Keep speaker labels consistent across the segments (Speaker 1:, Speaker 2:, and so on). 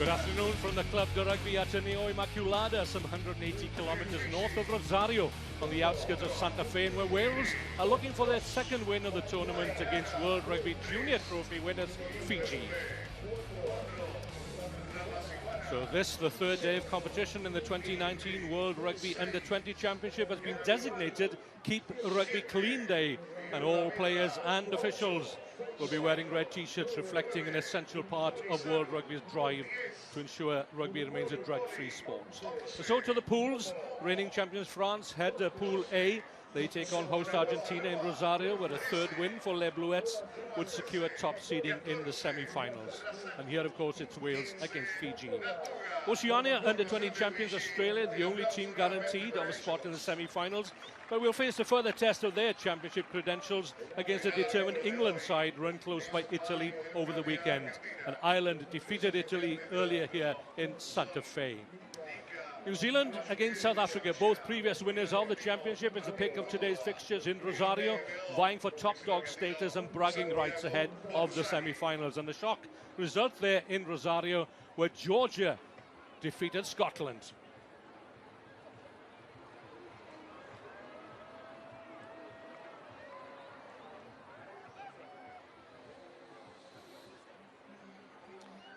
Speaker 1: Good afternoon from the Club de Rugby U20 Immaculada, some 180 kilometers north of Rosario, on the outskirts of Santa Fe, where Wales are looking for their second win of the tournament against World Rugby Junior Trophy winners Fiji. So this, the third day of competition in the 2019 World Rugby U20 Championship, has been designated Keep Rugby Clean Day, and all players and officials will be wearing red t-shirts reflecting an essential part of World Rugby's drive to ensure rugby remains a drug-free sport. So to the pools, reigning champions France head Pool A. They take on host Argentina in Rosario, where a third win for Les Bluets would secure top seeding in the semi-finals. And here, of course, it's Wales against Fiji. Oceania under-20 champions Australia, the only team guaranteed of a spot in the semi-finals, but will face a further test of their championship credentials against a determined England side run close by Italy over the weekend. And Ireland defeated Italy earlier here in Santa Fe. New Zealand against South Africa, both previous winners of the championship, is the pick of today's fixtures in Rosario, vying for top dog status and bragging rights ahead of the semi-finals. And the shock result there in Rosario, where Georgia defeated Scotland.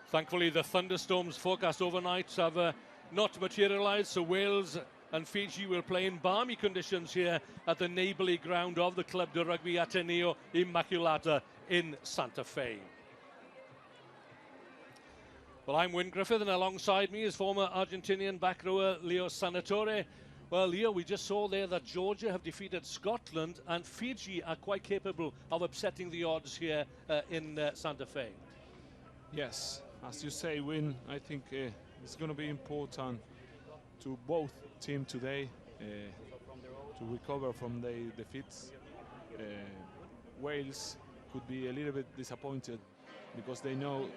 Speaker 1: Thankfully, the thunderstorms forecast overnight have not materialized, so Wales and Fiji will play in balmy conditions here at the neighborly ground of the Club de Rugby U20 Immaculada in Santa Fe. Well, I'm Wyn Griffith, and alongside me is former Argentinian back rower Leo Sanatore. Well, Leo, we just saw there that Georgia have defeated Scotland, and Fiji are quite capable of upsetting the odds here in Santa Fe.
Speaker 2: Yes, as you say, Wyn, I think it's going to be important to both teams today to recover from their defeats. Wales could be a little bit disappointed because they know.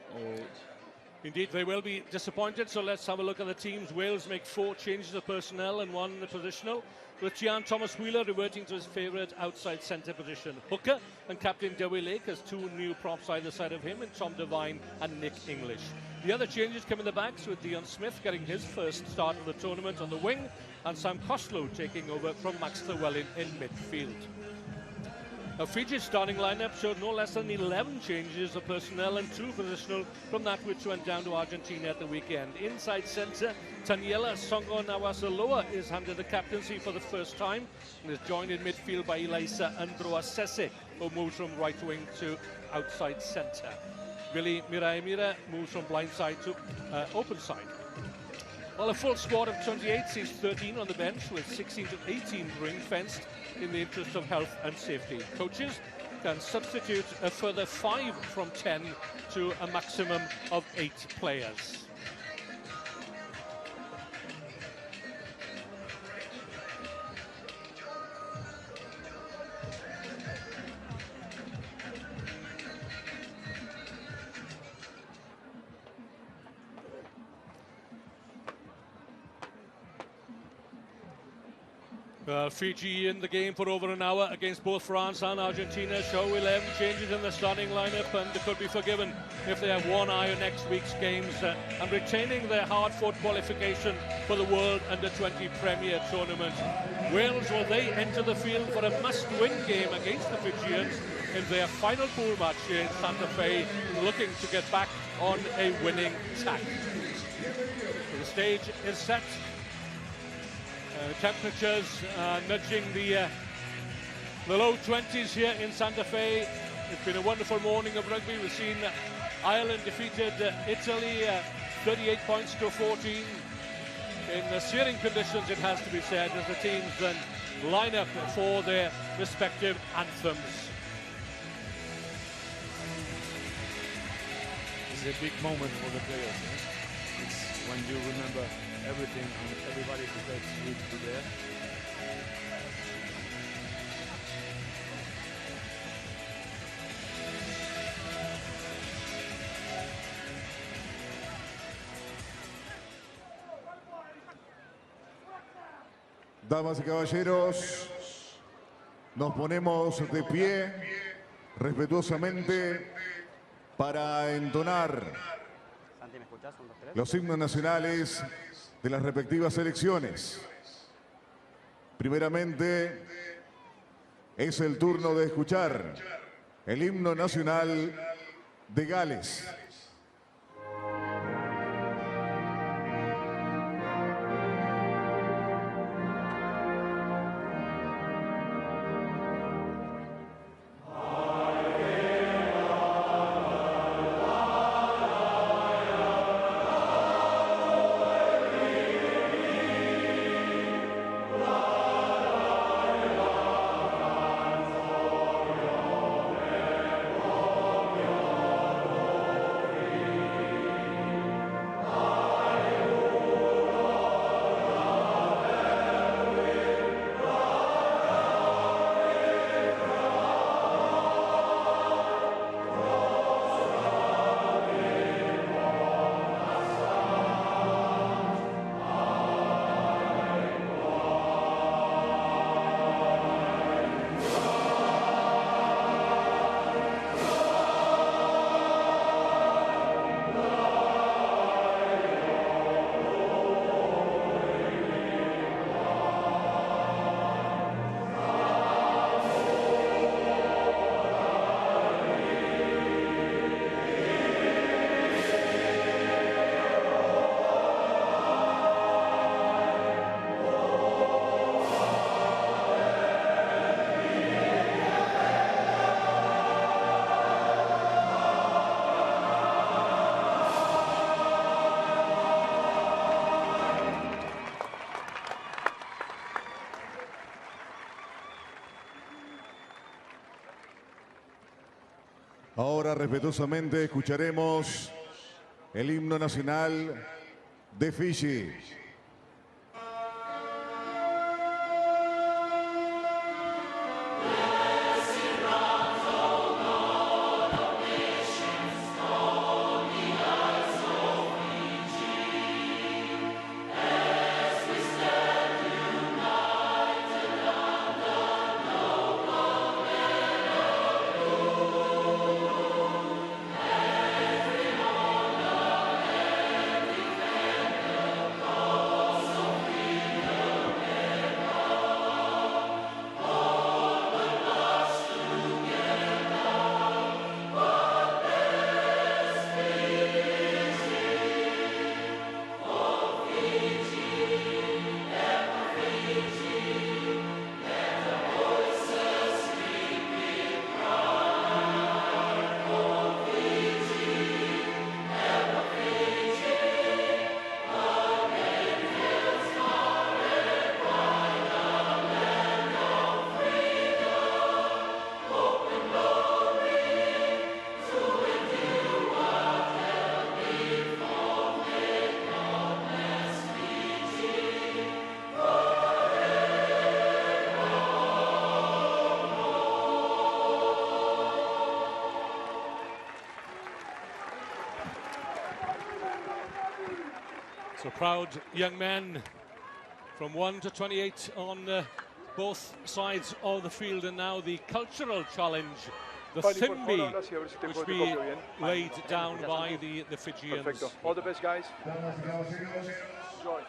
Speaker 1: Indeed, they will be disappointed, so let's have a look at the teams. Wales make 4 changes of personnel and 1 positional, with Gian Thomas Wheeler reverting to his favourite outside centre position. Hooker and captain Dewi Lake has 2 new props either side of him, in Tom Devine and Nick English. The other changes come in the backs, with Dion Smith getting his first start of the tournament on the wing, and Sam Costello taking over from Max Llewellyn in midfield. Now, Fiji's starting lineup showed no less than 11 changes of personnel and 2 positional from that which went down to Argentina at the weekend. Inside centre, Taniela Songo Nawasaloa is handed the captaincy for the first time and is joined in midfield by Ilaisa Androasese, who moves from right wing to outside centre. Billy Miraemira moves from blind side to open side. Well, a full squad of 28 sees 13 on the bench, with 16 to 18 ring-fenced in the interest of health and safety. Coaches can substitute a further 5 from 10 to a maximum of 8 players. Fiji in the game for over an hour against both France and Argentina show 11 changes in the starting lineup, and they could be forgiven if they have one eye on next week's games and retaining their hard-fought qualification for the World Under-20 Premier Tournament. Wales, will they enter the field for a must-win game against the Fijians in their final pool match here in Santa Fe, looking to get back on a winning tack. So the stage is set. Temperatures nudging the low 20s here in Santa Fe. It's been a wonderful morning of rugby. We've seen Ireland defeated Italy 38 points to 14 in searing conditions, it has to be said, as the teams then line up for their respective anthems.
Speaker 2: It's a big moment for the players. It's when you remember everything and everybody who takes with you there.
Speaker 3: Damas y caballeros, nos ponemos de pie respetuosamente para entonar los himnos nacionales de las respectivas selecciones. Primeramente, es el turno de escuchar el himno nacional de Gales. Ahora respetuosamente escucharemos el himno nacional de Fiji.
Speaker 1: So proud young men from 1 to 28 on both sides of the field, and now the cultural challenge, the Thimbi, which be laid down by the Fijians.
Speaker 4: Perfecto. All the best, guys. Enjoy.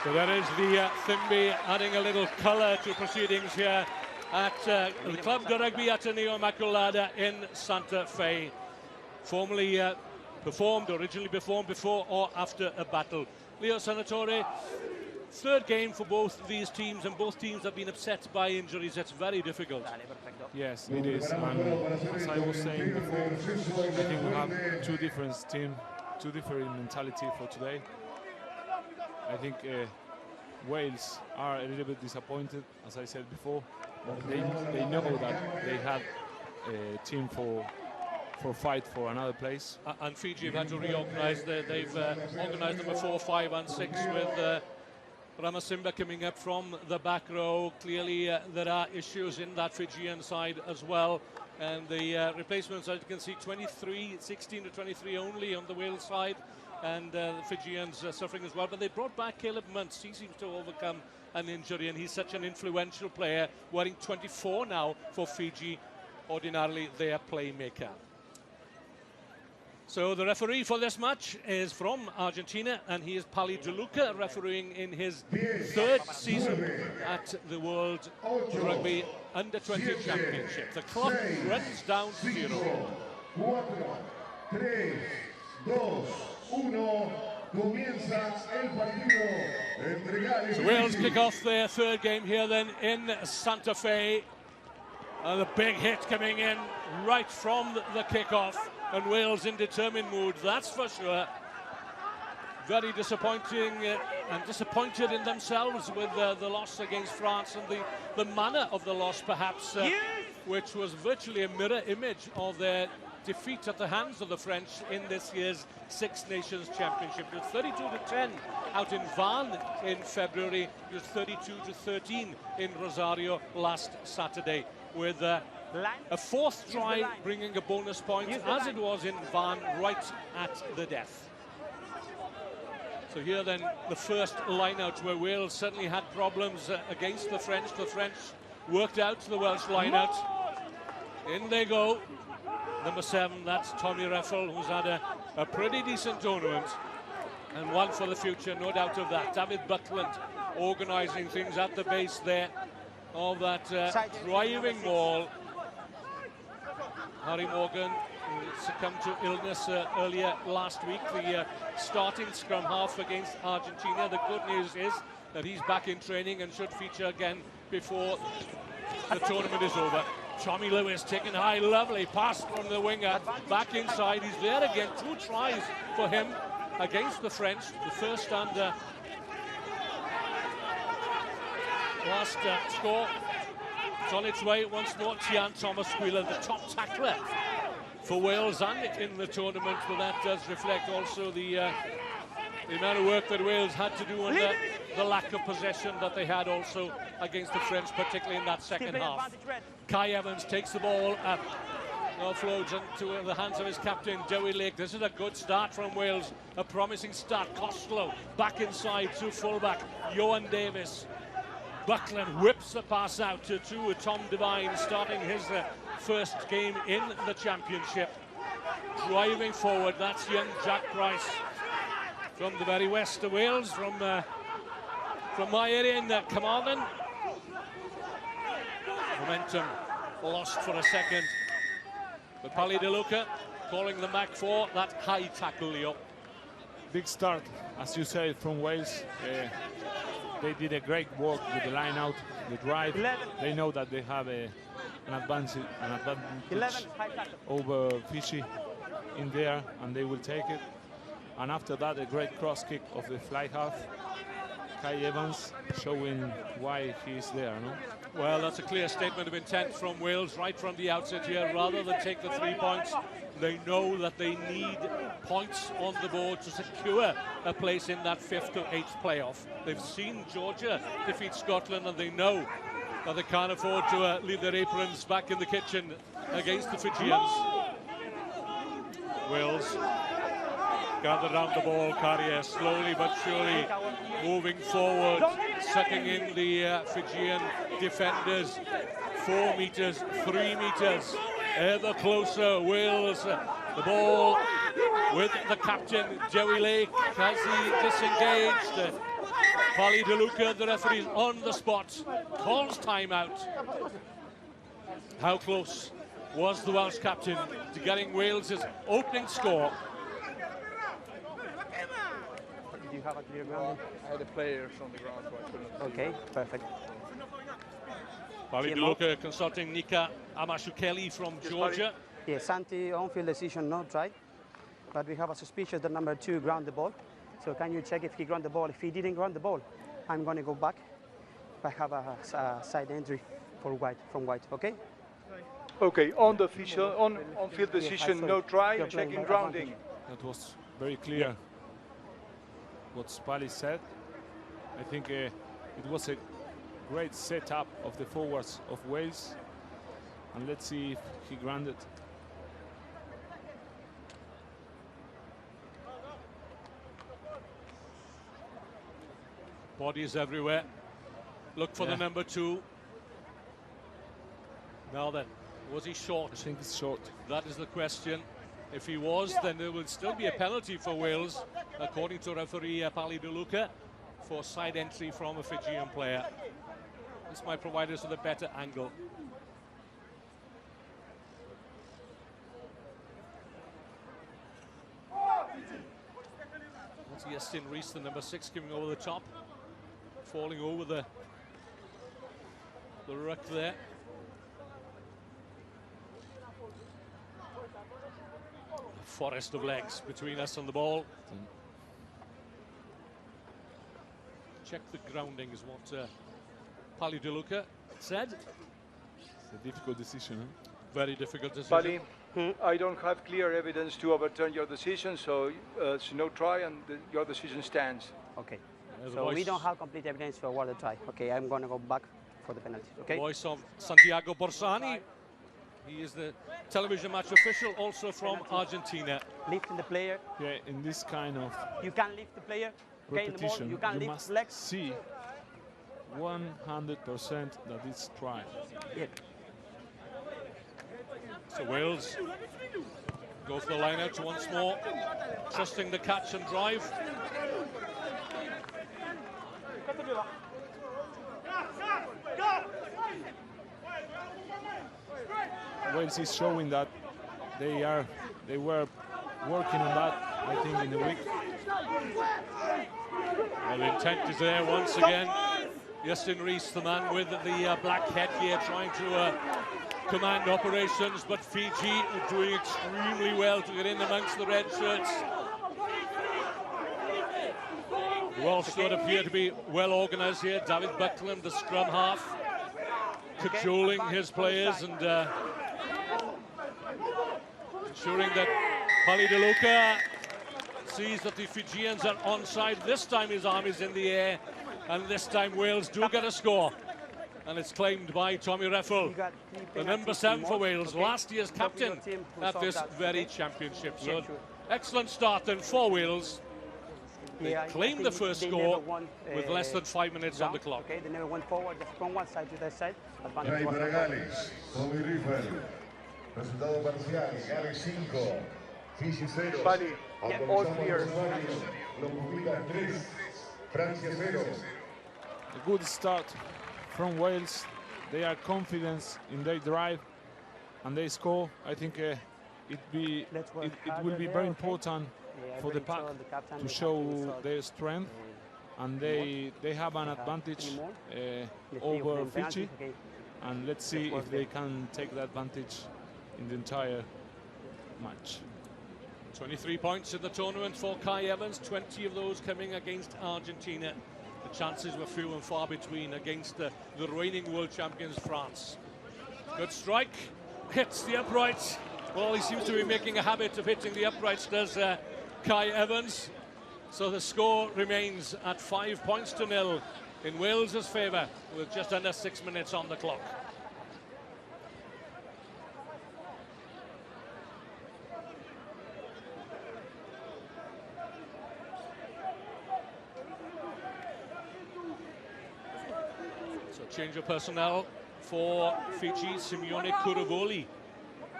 Speaker 1: So that is the Thimbi adding a little colour to proceedings here at the Club de Rugby Ateneo Immaculada in Santa Fe. Formerly originally performed before or after a battle. Leo Senatore, third game for both these teams, and both teams have been upset by injuries. That's very difficult.
Speaker 2: Yes, it is. And as I was saying before, I think we have two different teams, two different mentality for today. I think Wales are a little bit disappointed, as I said before. They know that they had a team for fight for another place.
Speaker 1: And Fiji have had to reorganise. They've organised number 4, 5 and 6 with Ramasimba coming up from the back row. Clearly there are issues in that Fijian side as well. And the replacements, as you can see, 16 to 23 only on the Wales side. And the Fijians suffering as well. But they brought back Caleb Muntz. He seems to overcome an injury, and he's such an influential player, wearing 24 now for Fiji, ordinarily their playmaker. So the referee for this match is from Argentina, and he is Pali DeLuca, refereeing in his third season at the World Rugby U20 Championship. The clock runs down to 0.
Speaker 4: 4, 3, 2, 1. Comienza el partido entre Gales.
Speaker 1: So Wales kick off their third game here then in Santa Fe. And the big hit coming in right from the kickoff. And Wales in determined mood, that's for sure. Very disappointing and disappointed in themselves with the loss against France, and the manner of the loss perhaps, which was virtually a mirror image of their defeat at the hands of the French in this year's Six Nations Championship. It was 32-10 out in Vannes in February. It was 32-13 in Rosario last Saturday, with a fourth try bringing a bonus point, as it was in Vannes, right at the death. So here then the first line-out, where Wales certainly had problems against the French. The French worked out the Welsh line-out. In they go. Number 7, that's Tommy Reffel, who's had a pretty decent tournament, and one for the future, no doubt of that. David Buckland organising things at the base there of that driving ball. Harry Morgan, who succumbed to illness earlier last week, the starting scrum half against Argentina. The good news is that he's back in training and should feature again before the tournament is over. Tommy Lewis taking high, lovely pass from the winger, back inside. He's there again, 2 tries for him against the French. The first and last score. It's on its way once more. Tian Thomas-Wheeler, the top tackler for Wales and in the tournament, but that does reflect also the amount of work that Wales had to do and the lack of possession that they had also against the French, particularly in that second half. Kai Evans takes the ball up, offloads into the hands of his captain, Joey Lake. This is a good start from Wales, a promising start. Costello back inside to fullback, Johan Davis. Buckland whips the pass out to Tom Devine, starting his first game in the championship. Driving forward, that's young Jack Price from the very west of Wales, from my area in Carmarthen. Momentum lost for a second, but Pali DeLuca calling them back for that high tackle, Leo.
Speaker 2: Big start, as you say, from Wales. They did a great work with the line out, the drive. They know that they have an advantage over Fiji in there, and they will take it. And after that, a great cross kick of the fly half. Kai Evans showing why he is there, no?
Speaker 1: Well, that's a clear statement of intent from Wales right from the outset here. Rather than take the 3 points, they know that they need points on the board to secure a place in that 5th to 8th playoff. They've seen Georgia defeat Scotland, and they know that they can't afford to leave their aprons back in the kitchen against the Fijians. Wales gathered around the ball carrier, slowly but surely moving forward, sucking in the Fijian defenders. 4 meters, 3 meters, ever closer. Wales, the ball with the captain, Joey Lake, as he disengaged. Pali DeLuca, the referee, on the spot, calls timeout. How close was the Welsh captain to getting Wales' opening score?
Speaker 5: Do you have a clear ground?
Speaker 6: I had the players on the ground, so I couldn't.
Speaker 5: Okay, perfect.
Speaker 1: Pali DeLuca consulting Nika Amashukeli from Georgia.
Speaker 5: Yes, Santi, on-field decision, no try. But we have a suspicion that number 2 ground the ball. So can you check if he ground the ball? If he didn't ground the ball, I'm going to go back. I have a side entry for White, from White, okay?
Speaker 6: Okay, on the official, on-field decision, no try, checking grounding.
Speaker 2: That was very clear what Pali said. I think it was a great setup of the forwards of Wales, and let's see if he grounded.
Speaker 1: Bodies everywhere. Look for the number 2. Now then, was he short?
Speaker 2: I think it's short.
Speaker 1: That is the question. If he was, then there will still be a penalty for Wales, according to referee Pali De Luca, for side entry from a Fijian player. This might provide us with a better angle. That's Justin Rees, the number 6, coming over the top, falling over the ruck there. Forest of legs between us and the ball. Check the grounding is what Pali De Luca said.
Speaker 2: It's a difficult decision. Huh?
Speaker 1: Very difficult decision.
Speaker 6: Pali, I don't have clear evidence to overturn your decision, so it's no try, and your decision stands.
Speaker 5: Okay.
Speaker 1: The
Speaker 5: So we
Speaker 1: voice-
Speaker 5: don't have complete evidence to award a try. Okay, I'm going to go back for the penalty. Okay.
Speaker 1: Voice of Santiago Borsani. He is the television match official, also from Argentina.
Speaker 5: Lifting the player.
Speaker 2: Yeah, in this kind of
Speaker 5: You can lift the player. Okay, in the ball.
Speaker 2: repetition,
Speaker 5: You can
Speaker 2: you
Speaker 5: lift
Speaker 2: must
Speaker 5: legs.
Speaker 2: see 100% that it's try.
Speaker 5: Yeah.
Speaker 1: So Wales go for the line out once more, trusting the catch and drive.
Speaker 2: Wales is showing that they were working on that, I think, in the week.
Speaker 1: Well, the intent is there once again. Justin Rees, the man with the black headgear, trying to command operations, but Fiji are doing extremely well to get in amongst the red shirts. The Welsh don't appear to be well organised here. David Buckland, the scrum half, cajoling his players and ensuring that Pali De Luca sees that the Fijians are onside. This time his arm is in the air, and this time Wales do get a score. And it's claimed by Tommy Reffel, the number 7 for Wales, last year's captain at this very championship. So excellent start then for Wales. They claimed the first score with less than 5 minutes on the clock.
Speaker 5: Okay, they never went forward, just from one side to the side.
Speaker 3: Try para Gales, Tommy Reffel. Resultado parcial, Gales 5, Fiji 0.
Speaker 6: Pali, all clear.
Speaker 3: Lo publica 3, Francia 0.
Speaker 2: A good start from Wales. They are confident in their drive and they score. I think it will be very important for the pack to show their strength, and they have an advantage over Fiji, and let's see if they can take that advantage in the entire match.
Speaker 1: 23 points in the tournament for Kai Evans, 20 of those coming against Argentina. The chances were few and far between against the reigning world champions, France. Good strike, hits the upright. Well, he seems to be making a habit of hitting the uprights, does Kai Evans. So the score remains at 5 points to 0 in Wales' favour with just under 6 minutes on the clock. Change of personnel for Fiji. Simeone Kuruvoli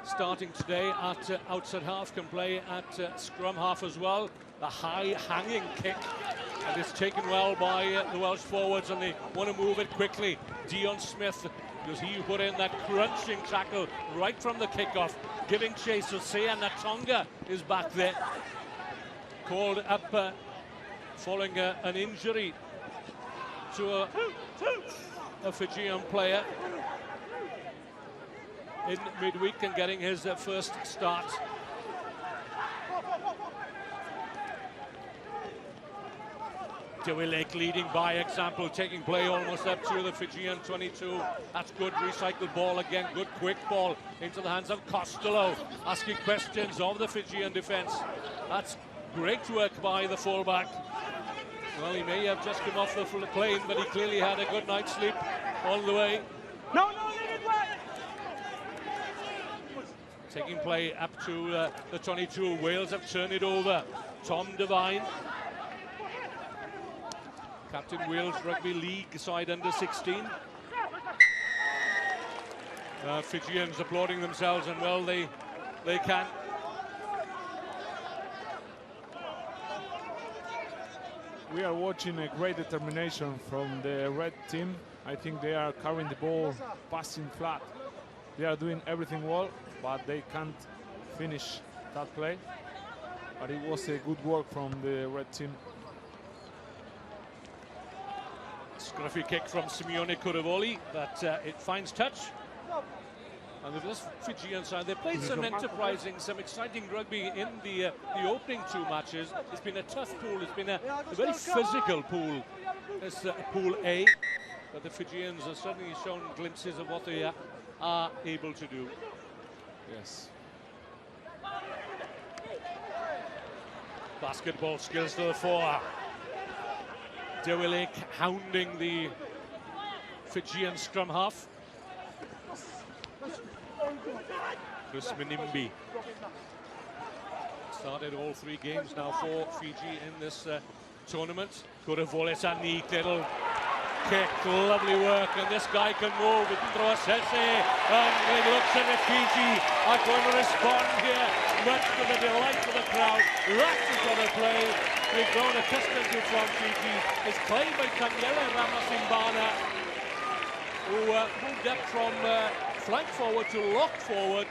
Speaker 1: starting today at outside half, can play at scrum half as well. The high hanging kick, and it's taken well by the Welsh forwards, and they want to move it quickly. Dion Smith, because he put in that crunching tackle right from the kickoff, giving chase. So Sea Natonga is back there, called up following an injury to a Fijian player in midweek and getting his first start. Dewey Lake leading by example, taking play almost up to the Fijian 22. That's good recycled ball again, good quick ball into the hands of Costello, asking questions of the Fijian defence. That's great work by the fullback. Well, he may have just come off the plane, but he clearly had a good night's sleep on the way.
Speaker 5: No, no, leave it back.
Speaker 1: Taking play up to the 22. Wales have turned it over. Tom Devine, captain Wales Rugby League side under 16. Fijians applauding themselves, and well, they can.
Speaker 2: We are watching a great determination from the red team. I think they are carrying the ball, passing flat. They are doing everything well, but they can't finish that play. But it was a good work from the red team.
Speaker 1: Scruffy kick from Simeone Kuravoli, but it finds touch. And with this Fijian side, they played some enterprising, some exciting rugby in the opening two matches. It's been a tough pool. It's been a very physical pool. It's Pool A, but the Fijians have certainly shown glimpses of what they are able to do.
Speaker 2: Yes.
Speaker 1: Basketball skills to the fore. Dewilek hounding the Fijian scrum half. Chris Minimbi started all three games now for Fiji in this tournament. Kuravolis a neat little kick, lovely work, and this guy can move. It can throw a Sese, and it looks as if Fiji are going to respond here, much to the delight of the crowd. Rashes on the play. We've grown accustomed to from Fiji. It's played by Tanyela Ramasimbana, who moved up from flank forward to lock forward.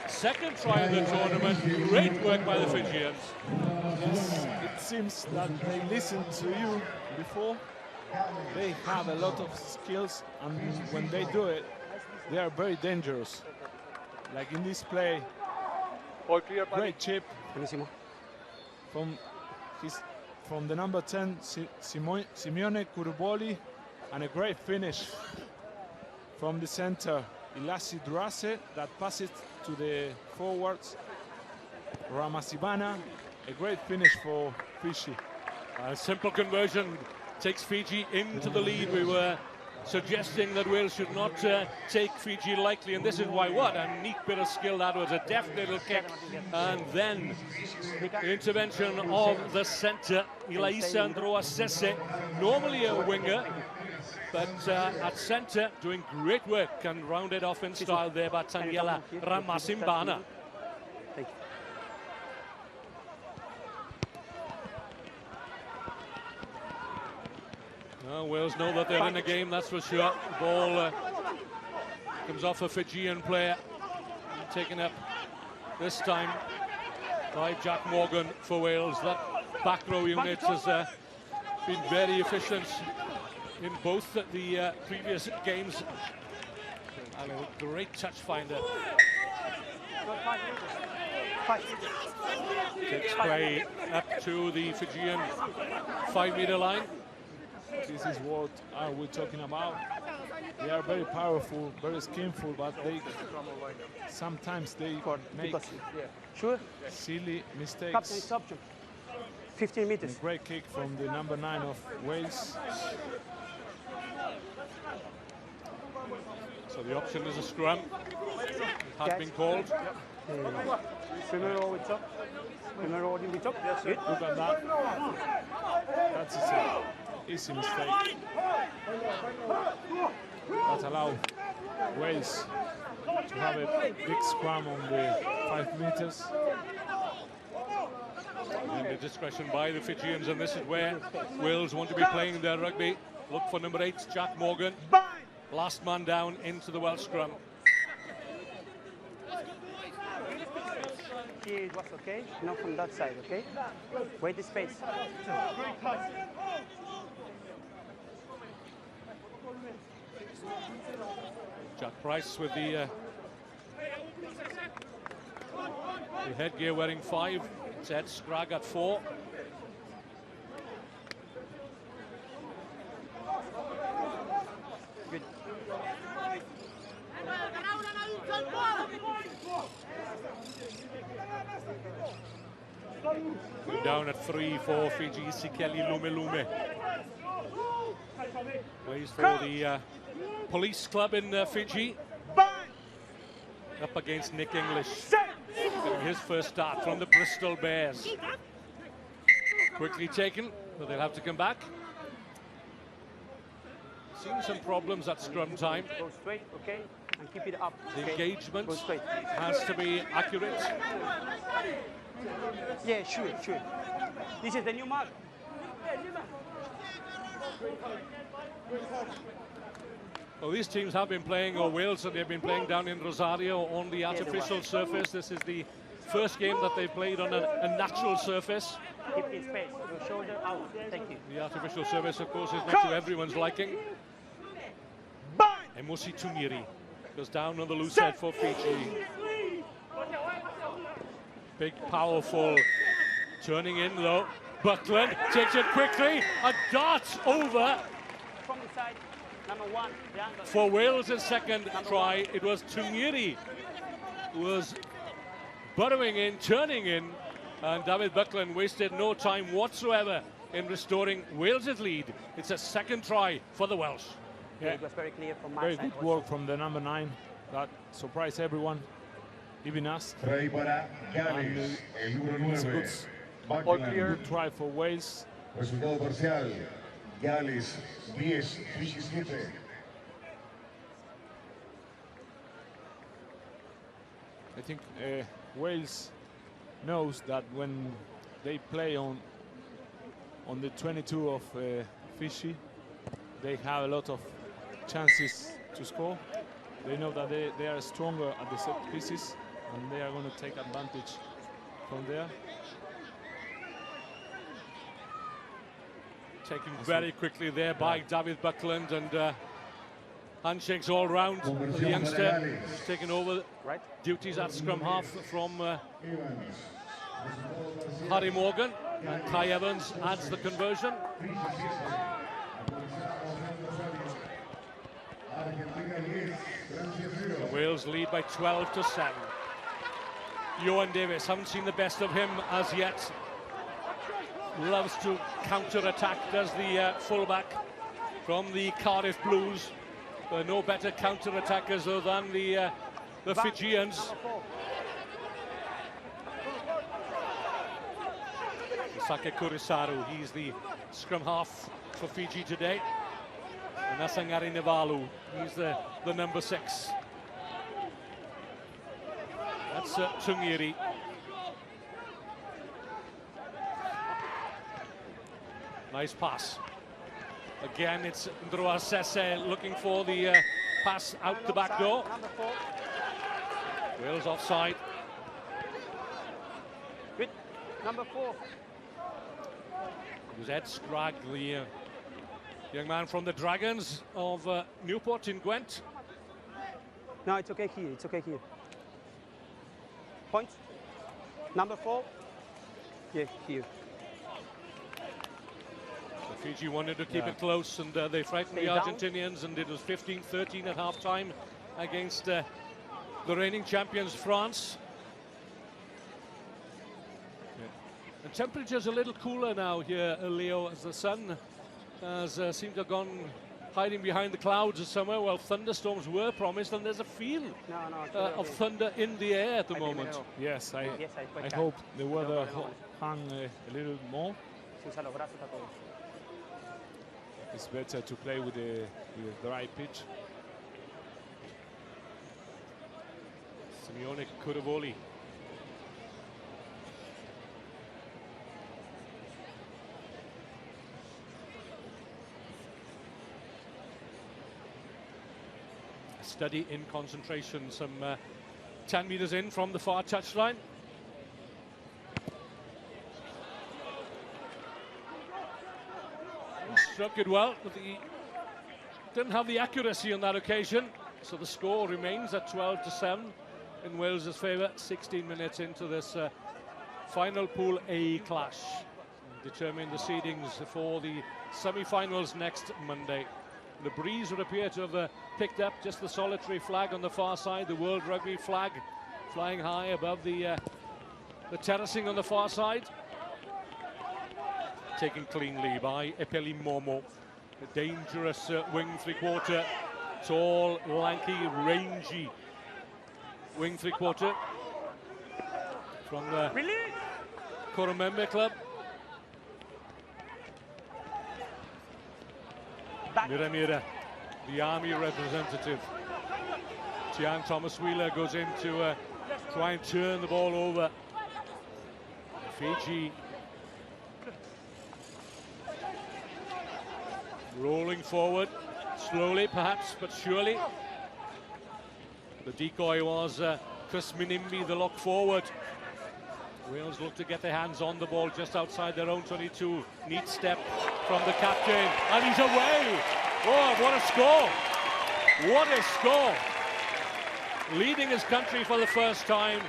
Speaker 1: Second try of the tournament. Great work by the Fijians.
Speaker 2: Yes, it seems that they listened to you before. They have a lot of skills, and when they do it, they are very dangerous. Like in this play,
Speaker 6: All clear, buddy.
Speaker 2: great chip from the number 10, Simeone Kuruboli, and a great finish from the center, Ilasi Durase, that passes to the forwards, Ramasibana. A great finish for Fiji.
Speaker 1: A simple conversion takes Fiji into the lead. We were suggesting that Wales should not take Fiji lightly, and this is why. What a neat bit of skill that was. A deft little kick, and then intervention of the centre, Ilaisa Androa Sese, normally a winger, but at centre doing great work and rounded off in style there by Tanyela Ramasimbana. Well, Wales know that they're in the game, that's for sure. Ball comes off a Fijian player, taken up this time by Jack Morgan for Wales. That back row unit has been very efficient in both the previous games. And a great touch finder. Takes play up to the Fijian 5-meter line.
Speaker 2: This is what we're talking about. They are very powerful, very skillful, but they sometimes they make silly mistakes.
Speaker 5: 15 meters.
Speaker 2: A great kick from the number 9 of Wales.
Speaker 1: So the option is a scrum. It had been called.
Speaker 5: Primero with top. Primero in the top. Yes, sir.
Speaker 2: Look at that. That's an easy mistake. That allowed Wales to have a big scrum on the 5 meters.
Speaker 1: And the discretion by the Fijians, and this is where Wales want to be playing their rugby. Look for number 8, Jack Morgan. Last man down into the Welsh scrum.
Speaker 5: Here it was okay, not from that side, okay? Wait the space.
Speaker 1: Jack Price with the headgear wearing 5. It's Ed Scragg at 4.
Speaker 5: Good.
Speaker 1: Down at 3 for Fiji, Sikeli Lume. Plays for the police club in Fiji. Up against Nick English. Getting his first start from the Bristol Bears. Quickly taken, but they'll have to come back. Seen some problems at scrum time.
Speaker 5: Go straight, okay, and keep it up.
Speaker 1: The
Speaker 5: okay.
Speaker 1: engagement
Speaker 5: Go straight.
Speaker 1: has to be accurate.
Speaker 5: Yeah, sure. This is the new mark.
Speaker 1: Well, these teams have been playing, or Wales, and they've been playing down in Rosario on the artificial surface. This is the first game that they've played on a natural surface.
Speaker 5: Keep in space. Your shoulder out. Thank you.
Speaker 1: The artificial surface, of course, is not to everyone's liking. Emosi Tumiri goes down on the loose head for Fiji. Big, powerful, turning in though. Buckland takes it quickly and darts over.
Speaker 5: From the side, number 1.
Speaker 1: For Wales' second try, it was Tumiri who was burrowing in, turning in, and David Buckland wasted no time whatsoever in restoring Wales' lead. It's a second try for the Welsh.
Speaker 5: Yeah, it was very clear from my
Speaker 2: Very
Speaker 5: side.
Speaker 2: good work from the number 9. That surprised everyone, even us.
Speaker 3: Trae para Gales, el número
Speaker 2: It's a
Speaker 3: 9.
Speaker 2: good,
Speaker 6: All clear.
Speaker 2: good try for Wales.
Speaker 3: Resultado parcial. Gales 10, Fiji 7.
Speaker 2: I think Wales knows that when they play on the 22 of Fiji, they have a lot of chances to score. They know that they are stronger at the set pieces, and they are going to take advantage from there.
Speaker 1: Taken very quickly there by David Buckland, and handshakes all round for the youngster. He's taken over duties at scrum half from Harry Morgan, and Kai Evans adds the conversion. Wales lead by 12-7. Johan Davis, haven't seen the best of him as yet. Loves to counter-attack, does the fullback from the Cardiff Blues. No better counter-attackers than the Fijians. Sake Kurisaru, he's the scrum half for Fiji today. And Nasangari Nevalu, he's the number 6. That's Tungiri. Nice pass. Again, it's Ndroa Sese looking for the pass out the back door. Wales offside.
Speaker 5: Good. Number 4.
Speaker 1: It was Ed Scragg, the young man from the Dragons of Newport in Gwent.
Speaker 5: No, it's okay here. It's okay here. Point. Number 4. Yeah, here.
Speaker 1: So Fiji wanted to keep it close, and they frightened the Argentinians, and it was 15-13 at half-time against the reigning champions, France. And temperature's a little cooler now here, Leo, as the sun has seemed to have gone hiding behind the clouds somewhere. Well, thunderstorms were promised, and there's a feel of thunder in the air at the moment.
Speaker 2: Yes, I hope the weather hung a little more. It's better to play with a dry pitch.
Speaker 1: Simeone Kuravoli. Study in concentration, some 10 meters in from the far touchline. Struck it well, but he didn't have the accuracy on that occasion, so the score remains at 12-7 in Wales' favour. 16 minutes into this final Pool A clash, determining the seedings for the semi-finals next Monday. The breeze would appear to have picked up, just the solitary flag on the far side, the World Rugby flag flying high above the terracing on the far side. taken cleanly by Epeli Momo. A dangerous wing three-quarter. Tall, lanky, rangy wing three-quarter from the Koromembe club. Mira, the Army representative. Tian Thomas Wheeler goes in to try and turn the ball over. Fiji rolling forward, slowly perhaps, but surely. The decoy was Chris Minimbi, the lock forward. Wales look to get their hands on the ball just outside their own 22. Neat step from the captain, and he's away. Oh, what a score! What a score! Leading his country for the first time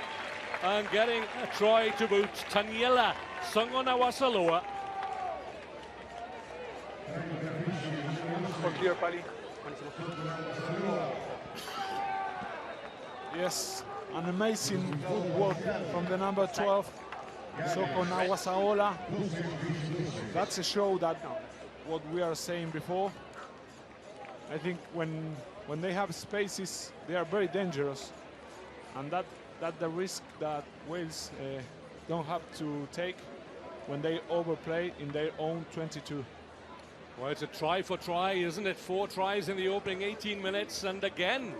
Speaker 1: and getting a try to boot. Taniela Sangonawasaloa.
Speaker 6: Clear, Pali.
Speaker 2: Yes, an amazing good work from the number 12, Soko Nawasaola. That's a show that what we are saying before. I think when they have spaces, they are very dangerous, and that the risk that Wales don't have to take when they overplay in their own 22.
Speaker 1: Well, it's a try for try, isn't it? 4 tries in the opening 18 minutes, and again,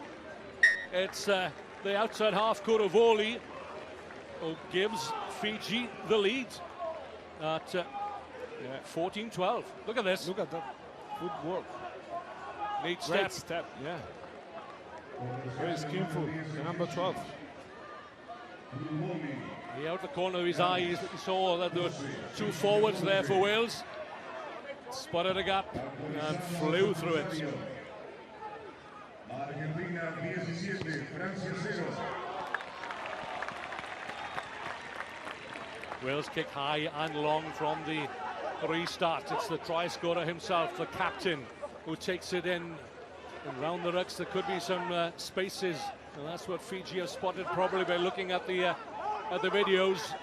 Speaker 1: it's the outside half Kurovoli who gives Fiji the lead at 14-12. Look at this.
Speaker 2: Look at that. Good work.
Speaker 1: Neat
Speaker 2: Great
Speaker 1: step.
Speaker 2: step, yeah. Very skillful, the number 12.
Speaker 1: He out the corner of his eye, he saw that there were 2 forwards there for Wales. Spotted a gap and flew through it.
Speaker 4: Argentina 17, Francia 0.
Speaker 1: Wales kick high and long from the restart. It's the try scorer himself, the captain, who takes it in. And round the rucks there could be some spaces, and that's what Fiji have spotted probably by looking at the videos.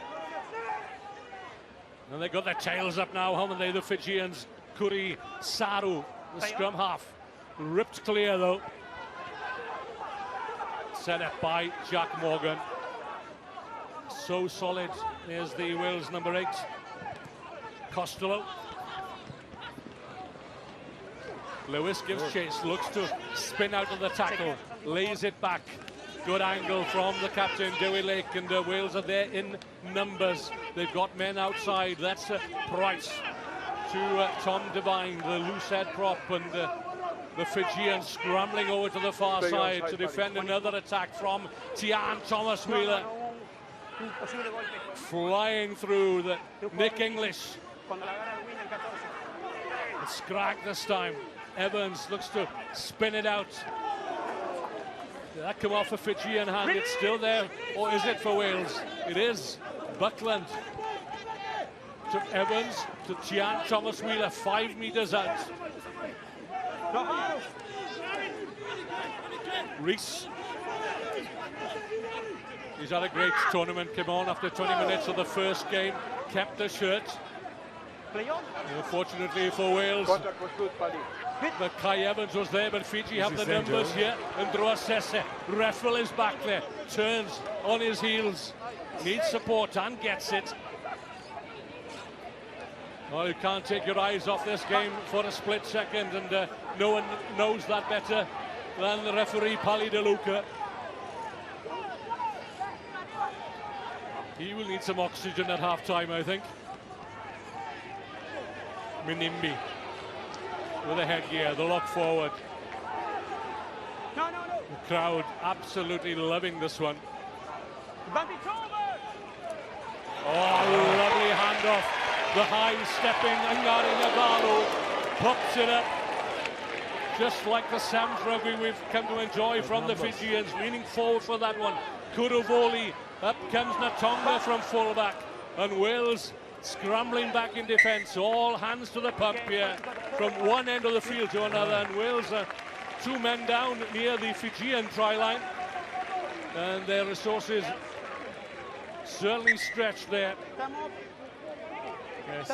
Speaker 1: And they got their tails up now, haven't they, the Fijians? Kuri Saru, the scrum half, ripped clear though. Set up by Jack Morgan. So solid is the Wales number 8, Costello. Lewis gives chase, looks to spin out of the tackle, lays it back. Good angle from the captain, Dewey Lake, and Wales are there in numbers. They've got men outside. That's Price to Tom Devine, the loose head prop, and the Fijians scrambling over to the far side to defend another attack from Tian Thomas Wheeler. Flying through the Nick English. Scrag this time. Evans looks to spin it out. Did that come off a Fijian hand? It's still there, or is it for Wales? It is. Buckland to Evans, to Tian Thomas Wheeler, 5 meters out. Reese. He's had a great tournament, came on after 20 minutes of the first game, kept the shirt. Unfortunately for Wales,
Speaker 6: Contact was good, Pali.
Speaker 1: but Kai Evans was there, but Fiji have the numbers here. And Droasese, Reffel is back there, turns on his heels, needs support and gets it. Well, you can't take your eyes off this game for a split second, and no one knows that better than the referee, Pali De Luca. He will need some oxygen at half-time, I think. Minimbi with a headgear, the lock forward. The crowd absolutely loving this one. Oh, lovely handoff. The high-stepping Angari Nagalo pops it up. Just like the Sam's rugby we've come to enjoy from the Fijians, leaning forward for that one. Kurovoli, up comes Natonga from fullback, and Wales scrambling back in defence. All hands to the pump here from one end of the field to another, and Wales are 2 men down near the Fijian try line, and their resources certainly stretched there.
Speaker 2: Yes.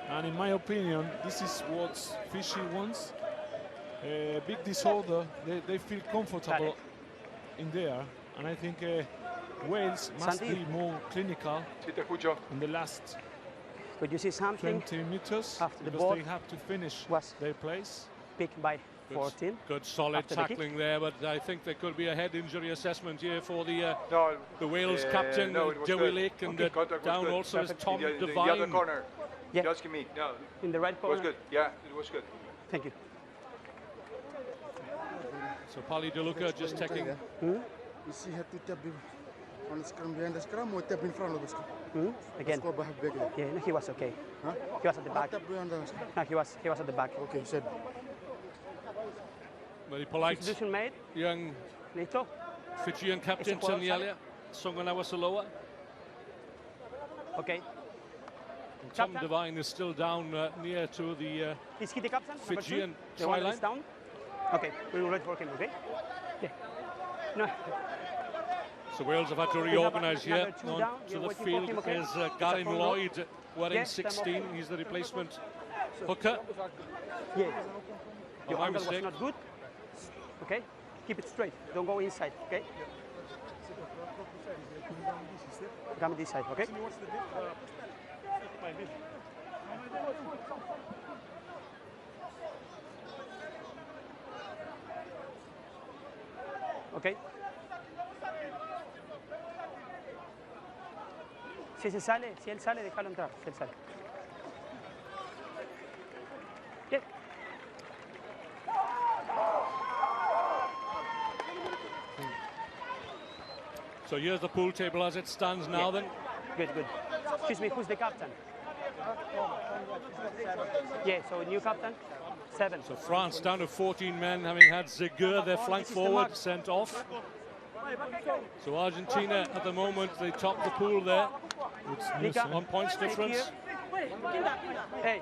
Speaker 2: And in my opinion, this is what Fiji wants. Big disorder, they feel comfortable in there. And I think Wales must be more clinical in the last
Speaker 5: Could you see something
Speaker 2: 20 meters
Speaker 5: after the
Speaker 2: because
Speaker 5: ball
Speaker 2: they have to finish their place.
Speaker 5: picked by 14?
Speaker 1: Good solid
Speaker 5: After the kick.
Speaker 1: tackling there, but I think there could be a head injury assessment here for the Wales captain, Joey Lake, and down also is Tom Devine.
Speaker 6: The other corner.
Speaker 5: Yeah.
Speaker 6: Just give me. No,
Speaker 5: In the right
Speaker 6: it
Speaker 5: corner?
Speaker 6: was good. Yeah, it was good.
Speaker 5: Thank you.
Speaker 1: So Pali DeLuca just taking.
Speaker 7: You see, had to tap on the scrum behind the scrum or tap in front of the scrum?
Speaker 5: Again.
Speaker 7: Score back there.
Speaker 5: Yeah, no, he was okay.
Speaker 7: Huh?
Speaker 5: He was at the back.
Speaker 7: Tap behind the scrum.
Speaker 5: No, he was at the back.
Speaker 7: Okay, said.
Speaker 1: Very polite
Speaker 5: Substitution made.
Speaker 1: young
Speaker 5: Neto.
Speaker 1: Fijian captain
Speaker 5: It's a
Speaker 1: Tanialia Songanawa Saloa.
Speaker 5: Okay.
Speaker 1: Tom
Speaker 5: Captain?
Speaker 1: Devine is still down near to the
Speaker 5: Is he the captain? Number
Speaker 1: Fijian
Speaker 5: two? The one
Speaker 1: try
Speaker 5: that is
Speaker 1: line.
Speaker 5: down? Okay, we will wait for him, okay? Yeah. No.
Speaker 1: So Wales have had to
Speaker 5: have
Speaker 1: reorganise
Speaker 5: number
Speaker 1: here.
Speaker 5: two
Speaker 1: On
Speaker 5: down.
Speaker 1: to
Speaker 5: You're
Speaker 1: the
Speaker 5: waiting for
Speaker 1: field
Speaker 5: him, okay?
Speaker 1: is
Speaker 5: It's a
Speaker 1: Gavin
Speaker 5: front row.
Speaker 1: Lloyd wearing
Speaker 5: Yes, time
Speaker 1: 16.
Speaker 5: off.
Speaker 1: He's the replacement hooker.
Speaker 5: Yeah. Your
Speaker 1: my
Speaker 5: angle was
Speaker 1: mistake.
Speaker 5: not good. Okay? Keep it straight. Don't go inside, okay? Come this side, okay? Okay. Si él sale, déjalo entrar. Si él sale. Yeah.
Speaker 1: So here's the pool table as it stands now then.
Speaker 5: Good, good. Excuse me, who's the captain? Yeah, so new captain, 7.
Speaker 1: So France down to 14 men, having had Zegur, their flank forward, sent off. So Argentina at the moment, they top the pool there. It's 1 points difference.
Speaker 5: Hey,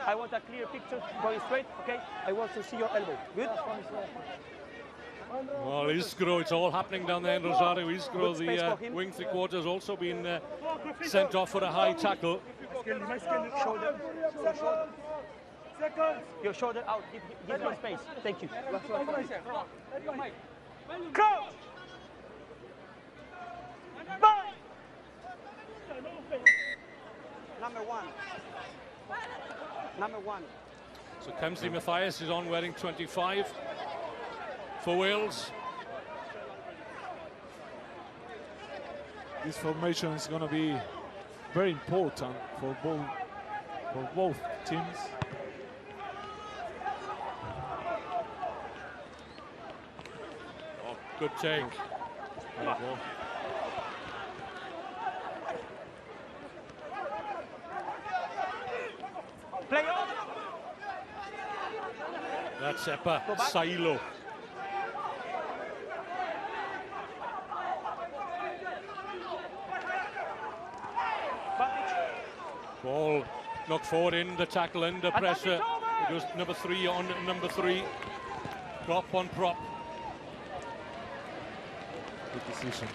Speaker 5: I want a clear picture going straight, okay? I want to see your elbow. Good?
Speaker 1: Well, Isgro, it's all happening down there in Rosario. Isgro,
Speaker 5: Good space
Speaker 1: the
Speaker 5: for him.
Speaker 1: wing three-quarters, also been sent off for a high tackle.
Speaker 5: Shoulder. Your shoulder out. Give me space. Thank you. Crouch! Back! Number one.
Speaker 1: So Kemsley Mathias is on wearing 25 for Wales.
Speaker 2: This formation is going to be very important for both teams.
Speaker 1: Oh, good take. There you go.
Speaker 5: Play on!
Speaker 1: That's Epa Sailo. Ball knocked forward in the tackle under pressure. It was number 3 on number 3. Prop on prop.
Speaker 2: Good decision.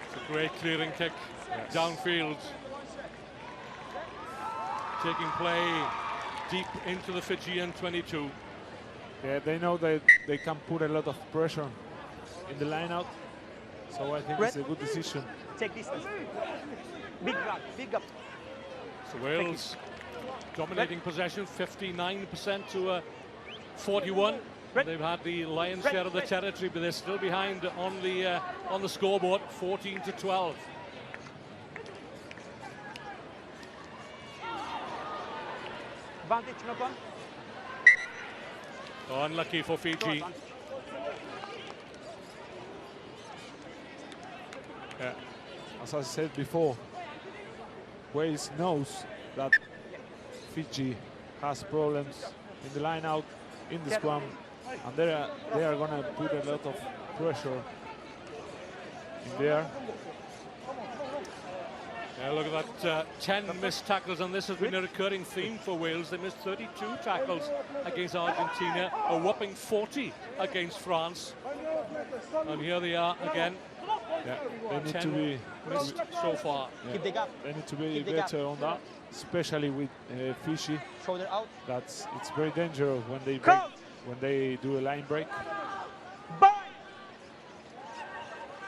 Speaker 1: It's a great clearing kick downfield. Taking play deep into the Fijian 22.
Speaker 2: Yeah, they know that they can put a lot of pressure in the line out. So I think it's a good decision.
Speaker 5: Take distance. Big gap, big gap.
Speaker 1: So Wales dominating possession, 59% to 41. They've had the lion's share of the territory, but they're still behind on the scoreboard, 14-12.
Speaker 5: Advantage, knock on.
Speaker 1: Oh, unlucky for Fiji.
Speaker 2: Yeah. As I said before, Wales knows that Fiji has problems in the line out, in the scrum, and they are going to put a lot of pressure in there.
Speaker 1: Yeah, look at that, 10 missed tackles, and this has been a recurring theme for Wales. They missed 32 tackles against Argentina, a whopping 40 against France. And here they are again.
Speaker 2: Yeah, they need to
Speaker 1: 10
Speaker 2: be
Speaker 1: missed so far.
Speaker 2: yeah,
Speaker 5: Keep the gap.
Speaker 2: they need to be
Speaker 5: Keep the gap.
Speaker 2: better on that, especially with Fiji.
Speaker 5: Shoulder out.
Speaker 2: It's very dangerous when they break,
Speaker 5: Coach.
Speaker 2: when they do a line break.
Speaker 5: Bind.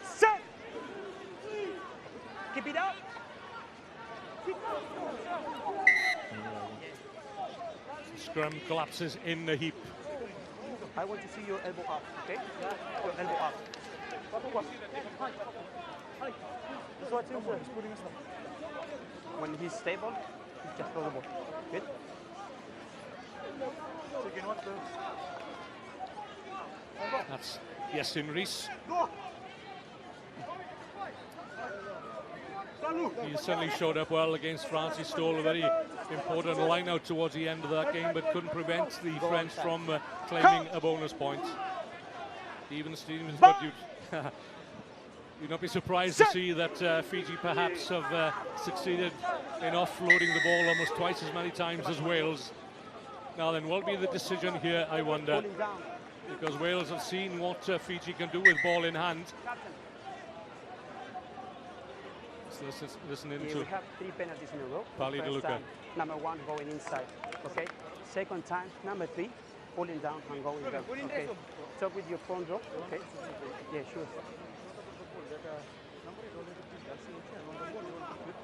Speaker 5: Set. Keep it up.
Speaker 1: Scrum collapses in the heap.
Speaker 5: I want to see your elbow up, okay? Your elbow up. That's what it is. When he's stable, he just throw the ball. Good?
Speaker 1: That's Yasin Rees. He certainly showed up well against France. He stole a very important line out towards the end of that game, but couldn't prevent the French from claiming a bonus point. Even Stevens, but you'd not be surprised to see that Fiji perhaps have succeeded in offloading the ball almost twice as many times as Wales. Now then, what will be the decision here, I wonder? Because Wales have seen what Fiji can do with ball in hand. So listen
Speaker 5: Yeah,
Speaker 1: into
Speaker 5: we have 3 penalties in a row.
Speaker 1: Pali
Speaker 5: First
Speaker 1: DeLuca.
Speaker 5: time, number 1 going inside. Okay. Second time, number 3 pulling down and going down. Okay. Talk with your front row. Okay. Yeah, sure.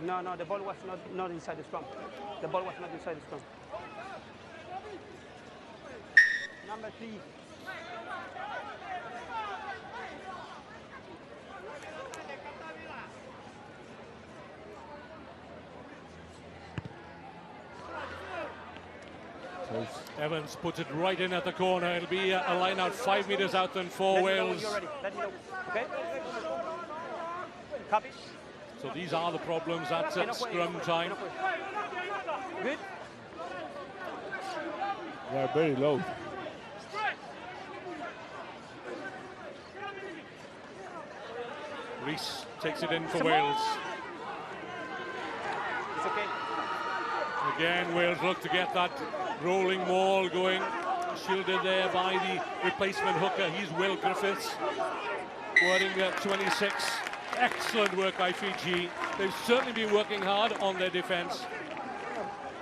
Speaker 5: No, the ball was not inside the scrum. The ball was not inside the scrum. Number 3.
Speaker 1: Evans puts it right in at the corner. It'll be a line out 5 meters out then for Wales.
Speaker 5: You're ready. Let me know. Okay. Copy.
Speaker 1: So these are the problems at scrum time.
Speaker 5: Good.
Speaker 2: They are very low.
Speaker 1: Rees takes it in for Wales.
Speaker 5: It's okay.
Speaker 1: Again, Wales look to get that rolling maul going. Shielded there by the replacement hooker. He's Will Griffiths, wearing 26. Excellent work by Fiji. They've certainly been working hard on their defence.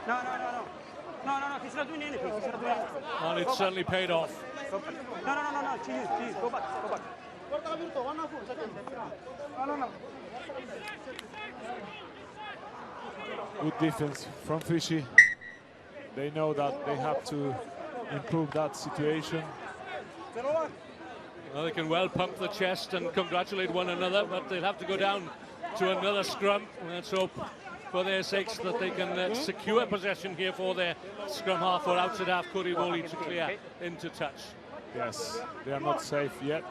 Speaker 5: No. He's not doing anything. He's not doing anything.
Speaker 1: And it certainly paid off.
Speaker 5: No. To you. Go back.
Speaker 2: Good defense from Fiji. They know that they have to improve that situation.
Speaker 1: Well, they can well pump the chest and congratulate one another, but they'll have to go down to another scrum. Let's hope for their sakes that they can secure possession here for their scrum half or outside half Kurivoli to clear into touch.
Speaker 2: Yes, they are not safe yet.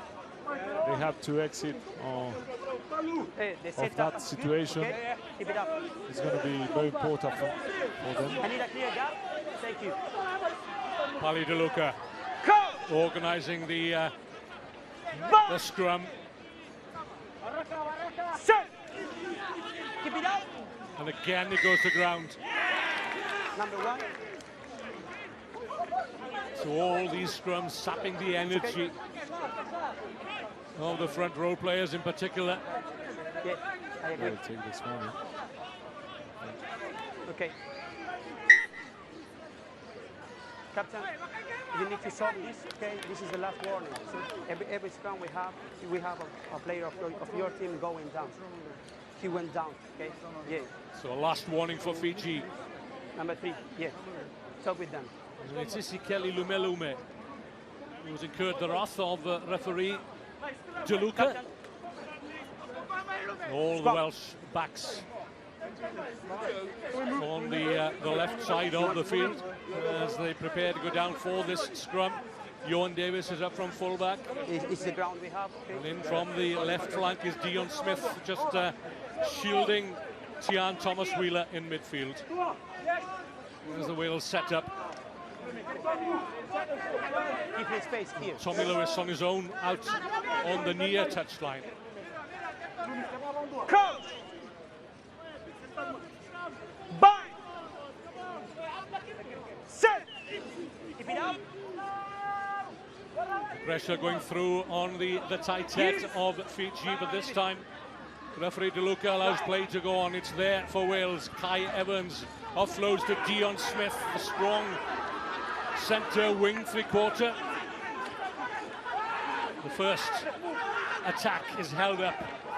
Speaker 2: They have to exit of that situation.
Speaker 5: Keep it up.
Speaker 2: It's going to be very important for them.
Speaker 5: I need a clear gap. Thank you.
Speaker 1: Pali DeLuca organising the scrum.
Speaker 5: Set. Keep it up.
Speaker 1: And again it goes to ground.
Speaker 5: Number 1.
Speaker 1: So all these scrums sapping the energy of the front row players in particular.
Speaker 5: Yeah, I agree.
Speaker 2: They'll take this one.
Speaker 5: Okay. Captain, you need to solve this. Okay, this is the last warning. So every scrum we have a player of your team going down. He went down. Okay. Yeah.
Speaker 1: So last warning for Fiji.
Speaker 5: Number 3. Yeah. Talk with them.
Speaker 1: It's Kelly Lumelume, who's incurred the wrath of referee DeLuca. All the Welsh backs on the left side of the field as they prepare to go down for this scrum. Johan Davis is up from fullback.
Speaker 5: It's the ground we have. Okay.
Speaker 1: And in from the left flank is Dion Smith, just shielding Tian Thomas Wheeler in midfield. As the Wales set up.
Speaker 5: Keep his space here.
Speaker 1: Tommy Lewis on his own out on the near touchline.
Speaker 5: Coach! Bind! Set! Keep it up.
Speaker 1: Pressure going through on the tight head of Fiji, but this time referee DeLuca allows play to go on. It's there for Wales. Kai Evans offloads to Dion Smith, the strong centre wing three-quarter. The first attack is held up.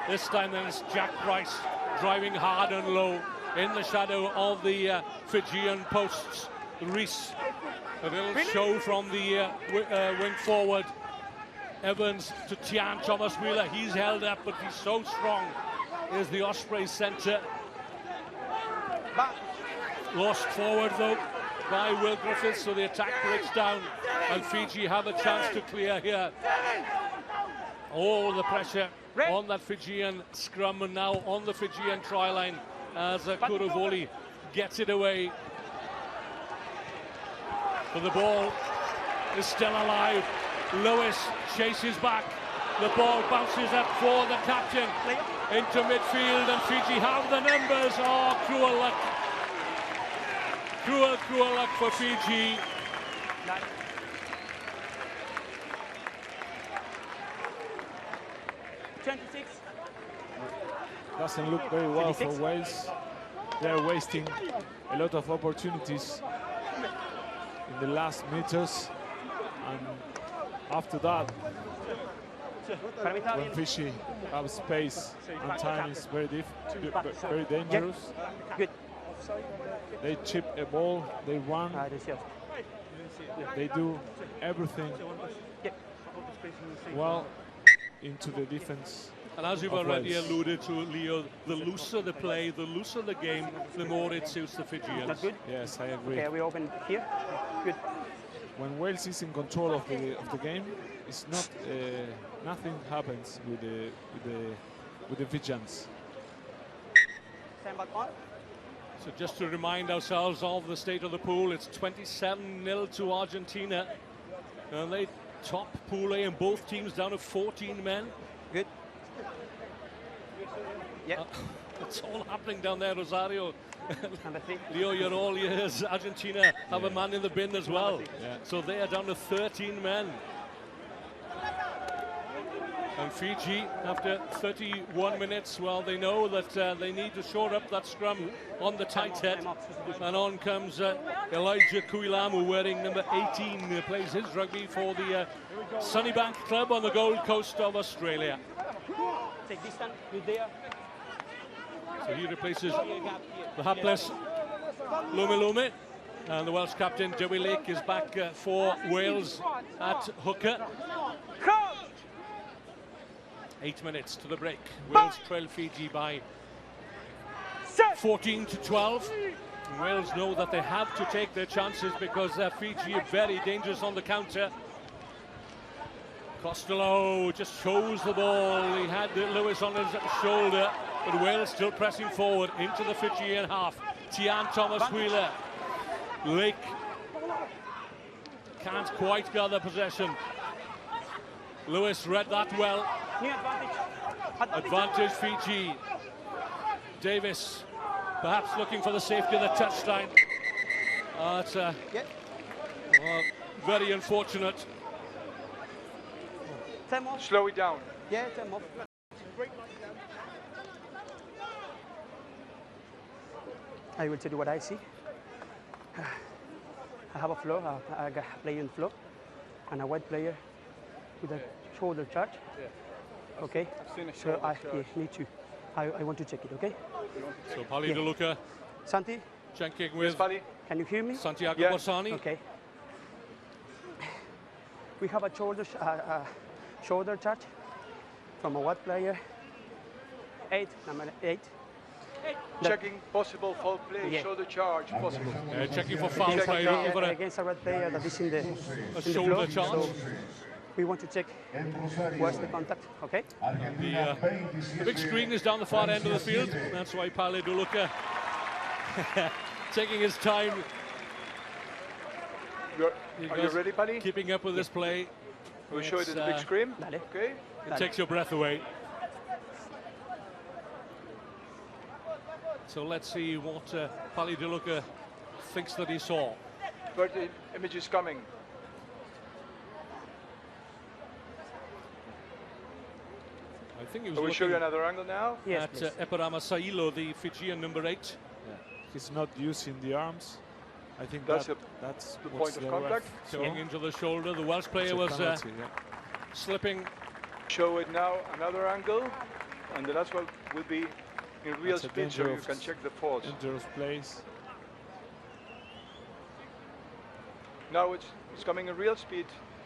Speaker 1: This time then it's Jack Price driving hard and low in the shadow of the Fijian posts. Reese, a little show from the wing forward. Evans to Tian Thomas Wheeler. He's held up, but he's so strong. Is the Ospreys centre. Lost forward though by Will Griffiths, so the attack breaks down and Fiji have a chance to clear here. All the pressure on that Fijian scrum and now on the Fijian try line as Kuruvoli gets it away. But the ball is still alive. Lewis chases back. The ball bounces up for the captain into midfield, and Fiji have the numbers. Oh, cruel luck. Cruel luck for Fiji.
Speaker 2: Doesn't look very well for Wales. They're wasting a lot of opportunities in the last meters, and after that, when Fiji have space and time, is very dangerous. They chip a ball, they run, they do everything well into the defense.
Speaker 1: And as you've already alluded to, Leo, the looser the play, the looser the game, the more it suits the Fijians.
Speaker 5: That's good.
Speaker 2: Yes, I agree.
Speaker 5: Okay, we open here. Good.
Speaker 2: When Wales is in control of the game, it's not nothing happens with the Fijians.
Speaker 5: Stand back on.
Speaker 1: So just to remind ourselves of the state of the pool, it's 27-0 to Argentina, and they top Pool A, and both teams down to 14 men.
Speaker 5: Good. Yeah.
Speaker 1: It's all happening down there, Rosario.
Speaker 5: Number 3.
Speaker 1: Leo, you're all ears. Argentina have a man in the bin as well.
Speaker 2: Yeah.
Speaker 1: So they are down to 13 men. And Fiji, after 31 minutes, well, they know that they need to shore up that scrum on the tight head. And on comes Elijah Kuilamu, wearing number 18, who plays his rugby for the Sunnybank Club on the Gold Coast of Australia.
Speaker 5: Take this stand. You're there.
Speaker 1: So he replaces the hapless Lume. And the Welsh captain, Joey Lake, is back for Wales at hooker. 8 minutes to the break. Wales trail Fiji by 14-12. And Wales know that they have to take their chances because Fiji are very dangerous on the counter. Costello just shows the ball. He had Lewis on his shoulder, but Wales still pressing forward into the Fijian half. Tian Thomas Wheeler. Lake can't quite gather possession. Lewis read that well. Advantage Fiji. Davis perhaps looking for the safety of the touchline. That's very unfortunate.
Speaker 6: Slow it down.
Speaker 5: Yeah, 10 off. I will tell you what I see. I have a floor, a player in floor, and a white player with a shoulder charge. Yeah. Okay. So I need to. I want to check it. Okay.
Speaker 1: So Pali DeLuca.
Speaker 5: Santi.
Speaker 1: Checking with.
Speaker 5: Can you hear me?
Speaker 1: Santiago Borsani.
Speaker 5: Okay. We have a shoulder charge from a white player. Number 8.
Speaker 6: Checking possible foul play, shoulder charge possible.
Speaker 1: Checking for foul play over
Speaker 5: against a red player that is in the
Speaker 1: shoulder charge.
Speaker 5: So we want to check where's the contact, okay?
Speaker 1: The big screen is down the far end of the field. That's why Pali DeLuca taking his time.
Speaker 6: Are you ready, Pali?
Speaker 1: Keeping up with this play.
Speaker 6: We'll show it at the big screen. Okay.
Speaker 1: It takes your breath away. So let's see what Pali DeLuca thinks that he saw.
Speaker 6: But the image is coming.
Speaker 1: think he was
Speaker 6: I will show you
Speaker 1: looking
Speaker 6: another angle now.
Speaker 5: Yes,
Speaker 1: at
Speaker 5: please.
Speaker 1: Eparama Sailo, the Fijian number 8.
Speaker 2: Yeah. He's not using the arms. I think
Speaker 6: That's
Speaker 2: that's
Speaker 6: the
Speaker 2: what's
Speaker 6: point of
Speaker 2: the
Speaker 6: contact.
Speaker 2: ref
Speaker 1: Going
Speaker 2: saw.
Speaker 1: into the shoulder, the Welsh player
Speaker 2: It's a
Speaker 1: was
Speaker 2: penalty, yeah.
Speaker 1: slipping.
Speaker 6: Show it now, another angle, and the last one will be in real
Speaker 2: That's a
Speaker 6: speed, so you
Speaker 2: dangerous-
Speaker 6: can check the force.
Speaker 2: Dangerous place.
Speaker 6: Now it's coming in real speed.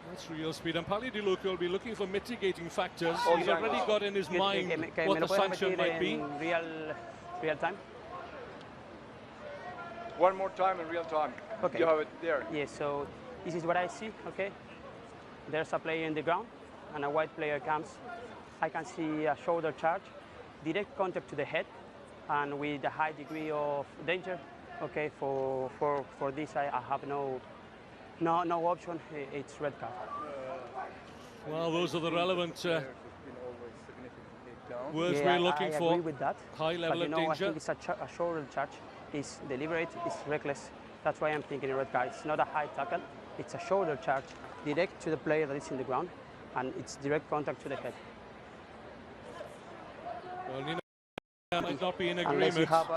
Speaker 1: That's real speed. And Pali Di Luca will be looking for mitigating factors.
Speaker 6: All
Speaker 1: He's
Speaker 6: the
Speaker 1: already
Speaker 6: angles.
Speaker 1: got in his mind
Speaker 5: Que
Speaker 1: what
Speaker 5: me
Speaker 1: the
Speaker 5: lo puedes
Speaker 1: sanction
Speaker 5: repetir
Speaker 1: might be.
Speaker 5: en real time?
Speaker 6: One more time in real time.
Speaker 5: Okay.
Speaker 6: You have it there.
Speaker 5: Yes, so this is what I see, okay? There's a player in the ground and a white player comes. I can see a shoulder charge, direct contact to the head, and with a high degree of danger. Okay, for this I have no option. It's red card.
Speaker 1: Well, those are the relevant words
Speaker 5: Yeah,
Speaker 1: we're looking
Speaker 5: I
Speaker 1: for.
Speaker 5: agree with that.
Speaker 1: High level
Speaker 5: but
Speaker 1: of
Speaker 5: I
Speaker 1: danger.
Speaker 5: think it's a shoulder charge. It's deliberate. It's reckless. That's why I'm thinking a red card. It's not a high tackle. It's a shoulder charge direct to the player that is in the ground, and it's direct contact to the head.
Speaker 1: Well, Nina might not be in
Speaker 5: Unless you
Speaker 1: agreement.
Speaker 5: have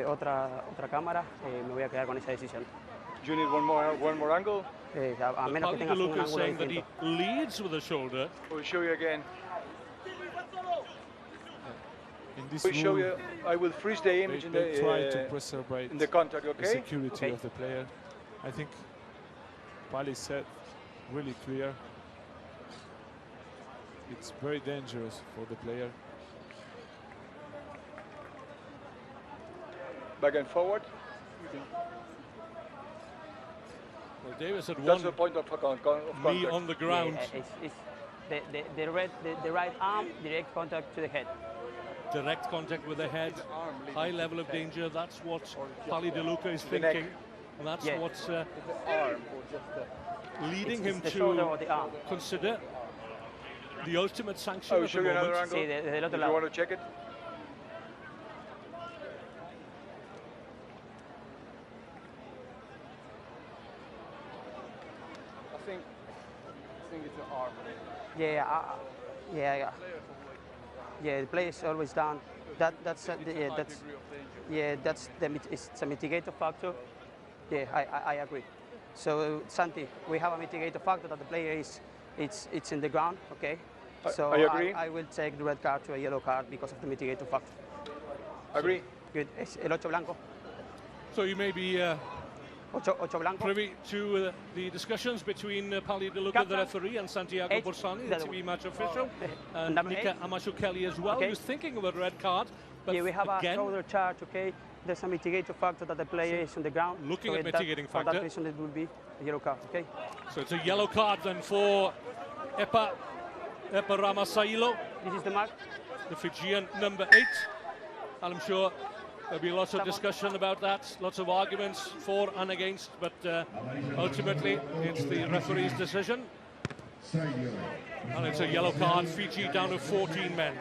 Speaker 5: otra cámara, me voy a quedar con esa decisión.
Speaker 6: You need one more angle.
Speaker 5: A
Speaker 1: But
Speaker 5: menos que
Speaker 1: Pali Di
Speaker 5: tengas un
Speaker 1: Luca is
Speaker 5: ángulo
Speaker 1: saying that he
Speaker 5: distinto.
Speaker 1: leads with the shoulder.
Speaker 6: We'll show you again.
Speaker 2: In this
Speaker 6: We'll show
Speaker 2: rule,
Speaker 6: you. I will freeze the image
Speaker 2: they try to
Speaker 6: in
Speaker 2: preserve
Speaker 6: the contact.
Speaker 2: the
Speaker 6: Okay.
Speaker 2: security
Speaker 5: Okay.
Speaker 2: of the player. I think Pali said really clear. It's very dangerous for the player.
Speaker 6: Back and forward.
Speaker 1: Well, Davis had
Speaker 6: That's the
Speaker 1: one
Speaker 6: point of contact.
Speaker 1: knee on the ground.
Speaker 5: Yeah, it's the right arm, direct contact to the head.
Speaker 1: Direct contact with the head. High level of danger. That's what Pali Di Luca is
Speaker 6: The neck.
Speaker 1: thinking. And that's
Speaker 5: Yeah.
Speaker 1: what's
Speaker 7: arm or just the
Speaker 1: leading
Speaker 5: It's
Speaker 1: him
Speaker 5: the shoulder or
Speaker 1: to
Speaker 5: the arm.
Speaker 1: consider the ultimate sanction
Speaker 6: I will
Speaker 1: at the
Speaker 6: show you another
Speaker 1: moment.
Speaker 6: angle.
Speaker 5: Sí, del
Speaker 6: If
Speaker 5: otro
Speaker 6: you
Speaker 5: lado.
Speaker 6: want to check it.
Speaker 7: I think it's an arm.
Speaker 5: Yeah, the play is always down. That's it's a mitigator factor. Yeah, I agree. So Santi, we have a mitigator factor that the player it's in the ground. Okay. So
Speaker 6: I agree.
Speaker 5: I will take the red card to a yellow card because of the mitigator factor.
Speaker 6: Agree.
Speaker 5: Good. Es el 8 blanco.
Speaker 1: So you may be
Speaker 5: Ocho blanco.
Speaker 1: privy to the discussions between Pali Di Luca, the
Speaker 5: Captain.
Speaker 1: referee, and Santiago
Speaker 5: 8.
Speaker 1: Borsani, the TV match official, and
Speaker 5: Number
Speaker 1: Nika
Speaker 5: 8.
Speaker 1: Amashu-Kelly as well,
Speaker 5: Okay.
Speaker 1: who's thinking of a red card. But
Speaker 5: Yeah, we have a
Speaker 1: again,
Speaker 5: shoulder charge. Okay. There's a mitigator factor that the player is on the ground.
Speaker 1: Looking
Speaker 5: so
Speaker 1: at
Speaker 5: that-
Speaker 1: mitigating
Speaker 5: For
Speaker 1: factor.
Speaker 5: that reason, it will be a yellow card. Okay.
Speaker 1: so it's a yellow card then for Eparama Sailo,
Speaker 5: This is the mark.
Speaker 1: the Fijian number 8. And I'm sure there'll be lots of discussion about that, lots of arguments for and against, but ultimately it's the referee's decision. And it's a yellow card, Fiji down to 14 men.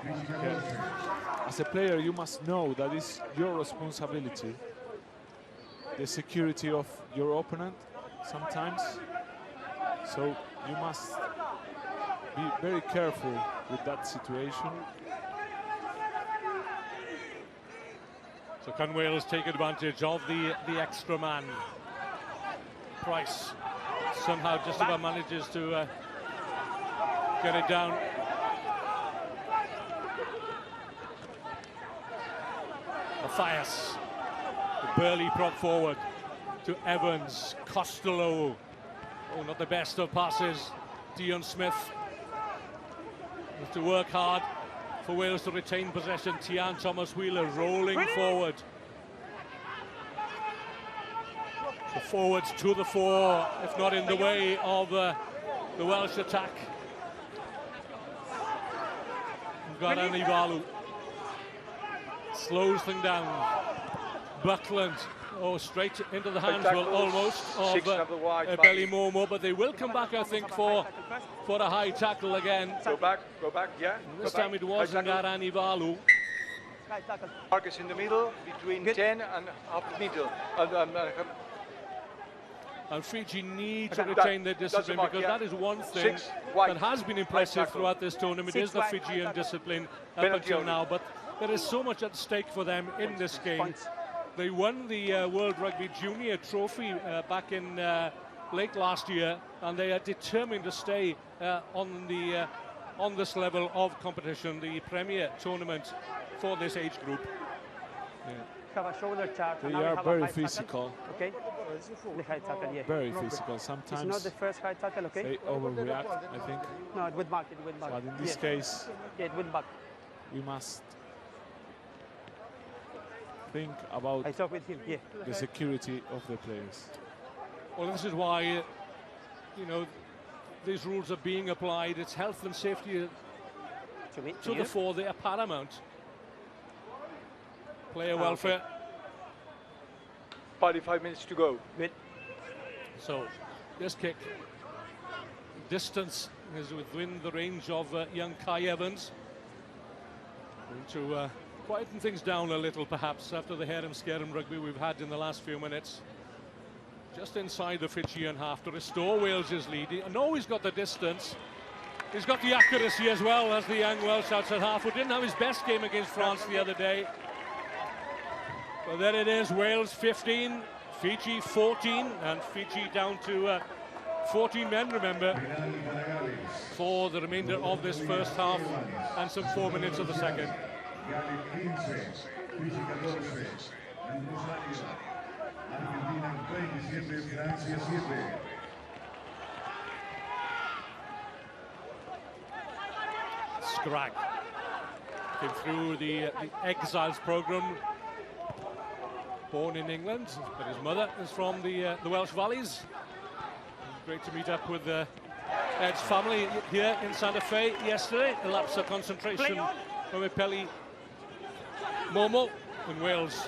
Speaker 2: As a player, you must know that it's your responsibility, the security of your opponent sometimes. So you must be very careful with that situation.
Speaker 1: So can Wales take advantage of the extra man? Price somehow just about manages to get it down. Matthias, the burly prop forward to Evans, Costello. Oh, not the best of passes. Dion Smith has to work hard for Wales to retain possession. Tian Thomas-Wheeler rolling forward. The forwards to the fore, if not in the way of the Welsh attack. Garan Ivalu slows things down. Buckland, oh, straight into the hands, well, almost,
Speaker 6: Six
Speaker 1: of
Speaker 6: number wide,
Speaker 1: Belly Momo, but they will come back, I think, for a high tackle again.
Speaker 6: Go back, yeah.
Speaker 1: This
Speaker 6: go back.
Speaker 1: time it wasn't
Speaker 6: High tackle.
Speaker 1: Garan Ivalu.
Speaker 5: Right tackle.
Speaker 6: Marcus in the middle, between 10 and up middle.
Speaker 1: And Fiji need to retain their discipline, because that is one thing that has been impressive throughout this tournament, is the Fijian discipline up until now. But there is so much at stake for them in this game. They won the World Rugby Junior Trophy back in late last year, and they are determined to stay on this level of competition, the premier tournament for this age group.
Speaker 5: Have a shoulder charge.
Speaker 2: They are very physical.
Speaker 5: Okay. The high tackle, yeah.
Speaker 2: Very physical. Sometimes
Speaker 5: it's not the first high tackle, okay?
Speaker 2: they overreact, I think.
Speaker 5: No, it would back, it would back.
Speaker 2: But in this case,
Speaker 5: yeah, it would back.
Speaker 2: We must think about
Speaker 5: I talk with him, yeah.
Speaker 2: the security of the players.
Speaker 1: Well, this is why, you know, these rules are being applied. It's health and safety to the fore. They are paramount. Player welfare.
Speaker 6: 45 minutes to go.
Speaker 1: So this kick, distance is within the range of young Kai Evans. Going to quieten things down a little, perhaps, after the harem-scarum rugby we've had in the last few minutes. Just inside the Fijian half to restore Wales's lead. I know he's got the distance. He's got the accuracy as well as the young Welsh outside half, who didn't have his best game against France the other day. But there it is, Wales 15, Fiji 14, and Fiji down to 14 men, remember, for the remainder of this first half and some 4 minutes of the second. Scrag came through the Exiles program. Born in England, but his mother is from the Welsh Valleys. Great to meet up with Ed's family here in Santa Fe yesterday. A lapse of concentration from Ipeli Momo in Wales.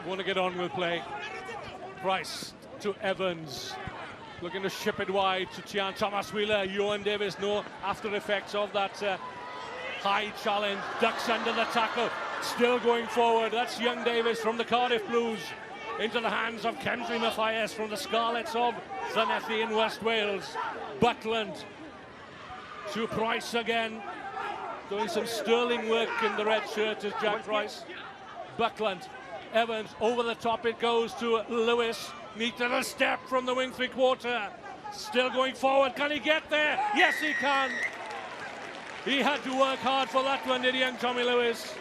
Speaker 1: Want to get on with play. Price to Evans. Looking to ship it wide to Tian Thomas Wheeler. Ewan Davis, no after effects of that high challenge. Ducks under the tackle. Still going forward. That's young Davis from the Cardiff Blues into the hands of Kendry Mathias from the Scarlets of Llanelli in West Wales. Butland to Price again. Doing some sterling work in the red shirt is Jack Price. Buckland, Evans, over the top it goes to Lewis. Needed a step from the wing three-quarter. Still going forward. Can he get there? Yes, he can. He had to work hard for that one, did young Tommy Lewis?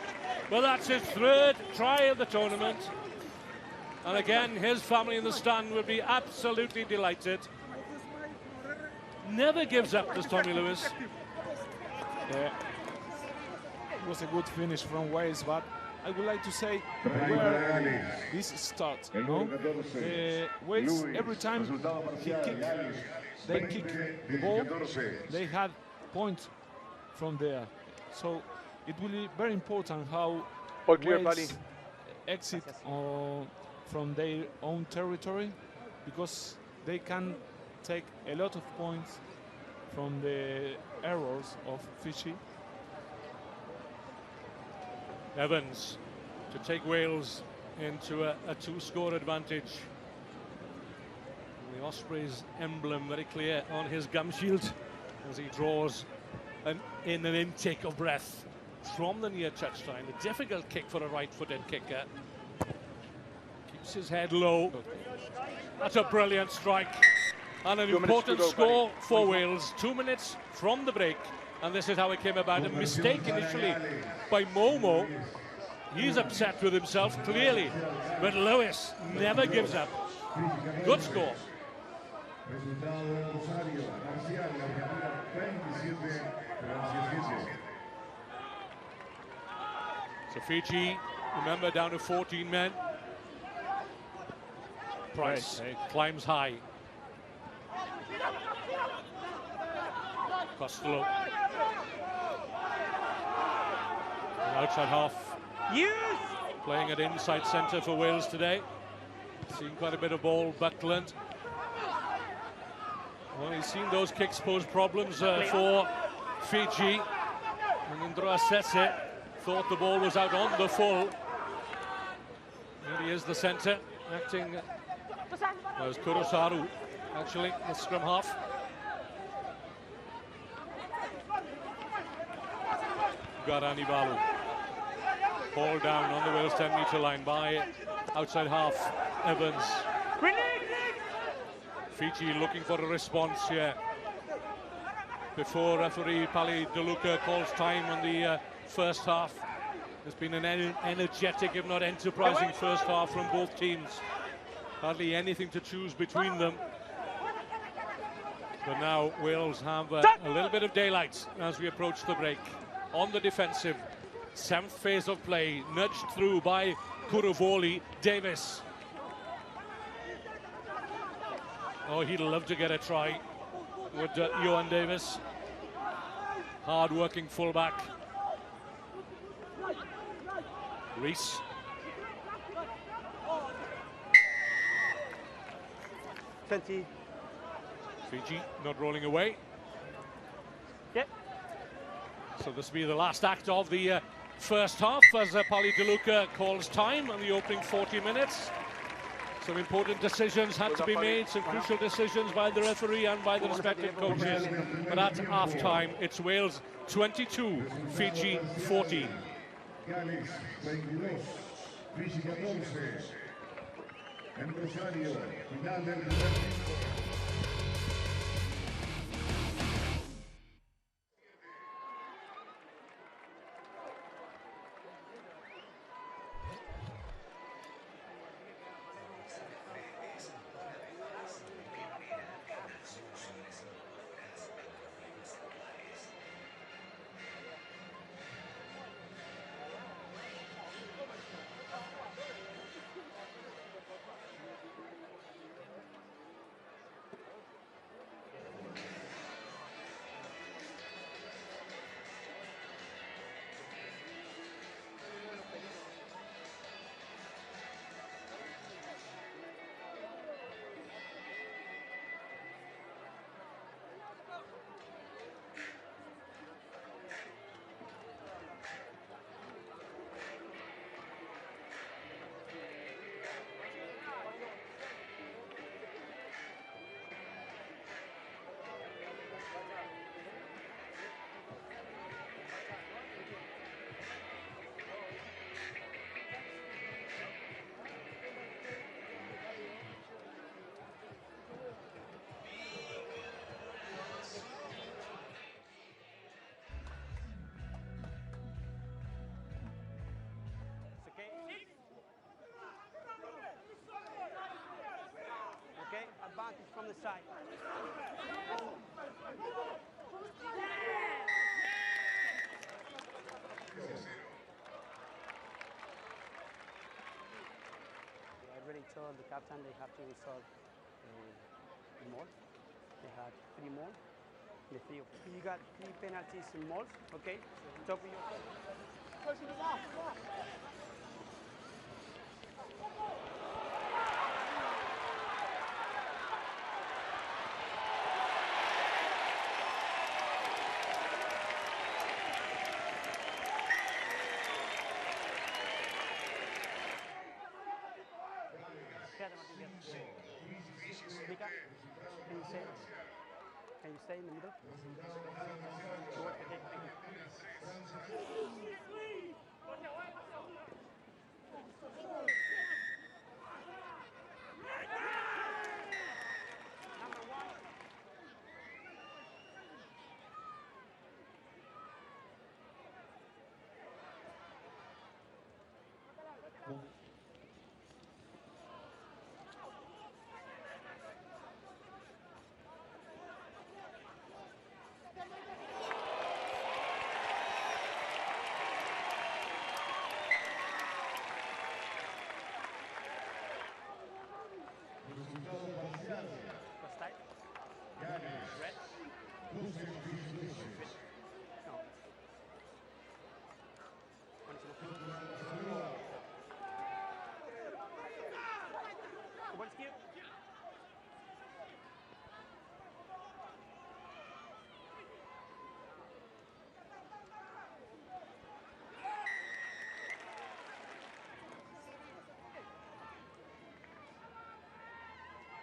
Speaker 1: Well, that's his third try of the tournament. And again, his family in the stand would be absolutely delighted. Never gives up, does Tommy Lewis.
Speaker 2: Yeah. It was a good finish from Wales, but I would like to say where this starts. You know? Wales, every time they kick the ball, they had points from there. So it will be very important how Wales exit from their own territory, because they can take a lot of points from the errors of Fiji.
Speaker 1: Evans to take Wales into a two-score advantage. The Ospreys emblem very clear on his gum shield as he draws an intake of breath from the near touchline. A difficult kick for a right-footed kicker. Keeps his head low. That's a brilliant strike. And an important score for Wales. 2 minutes from the break. And this is how it came about. A mistake initially by Momo. He's upset with himself, clearly. But Lewis never gives up. Good score. So Fiji, remember, down to 14 men. Price climbs high. Costello. Outside half. Playing at inside centre for Wales today. Seen quite a bit of ball. Buckland. Well, he's seen those kicks pose problems for Fiji. And Indra Sese thought the ball was out on the full. Here he is, the centre, acting There's Kurosaru, actually, the scrum half. Garanivalu. Hauled down on the Wales 10-metre line by outside half Evans. Fiji looking for a response here before referee Pali DeLuca calls time on the first half. There's been an energetic, if not enterprising, first half from both teams. Hardly anything to choose between them. But now Wales have a little bit of daylight as we approach the break. On the defensive, 7th phase of play, nudged through by Kurovoli. Davis. Oh, he'd love to get a try with Johan Davis. Hard-working fullback. Reese.
Speaker 5: Fiji
Speaker 1: not rolling away.
Speaker 5: Yep.
Speaker 1: So this will be the last act of the first half as Pali DeLuca calls time on the opening 40 minutes. Some important decisions had to be made, some crucial decisions by the referee and by the respective coaches. But at half-time, it's Wales 22, Fiji 14.
Speaker 3: Gales 22, Fiji 14. En Rosario, final del primer tiempo.
Speaker 5: Okay, advantage from the side. I already told the captain they have to resolve more. They had 3 more. The 3 of you got 3 penalties in more. Okay, top of your. Can you stay in the middle?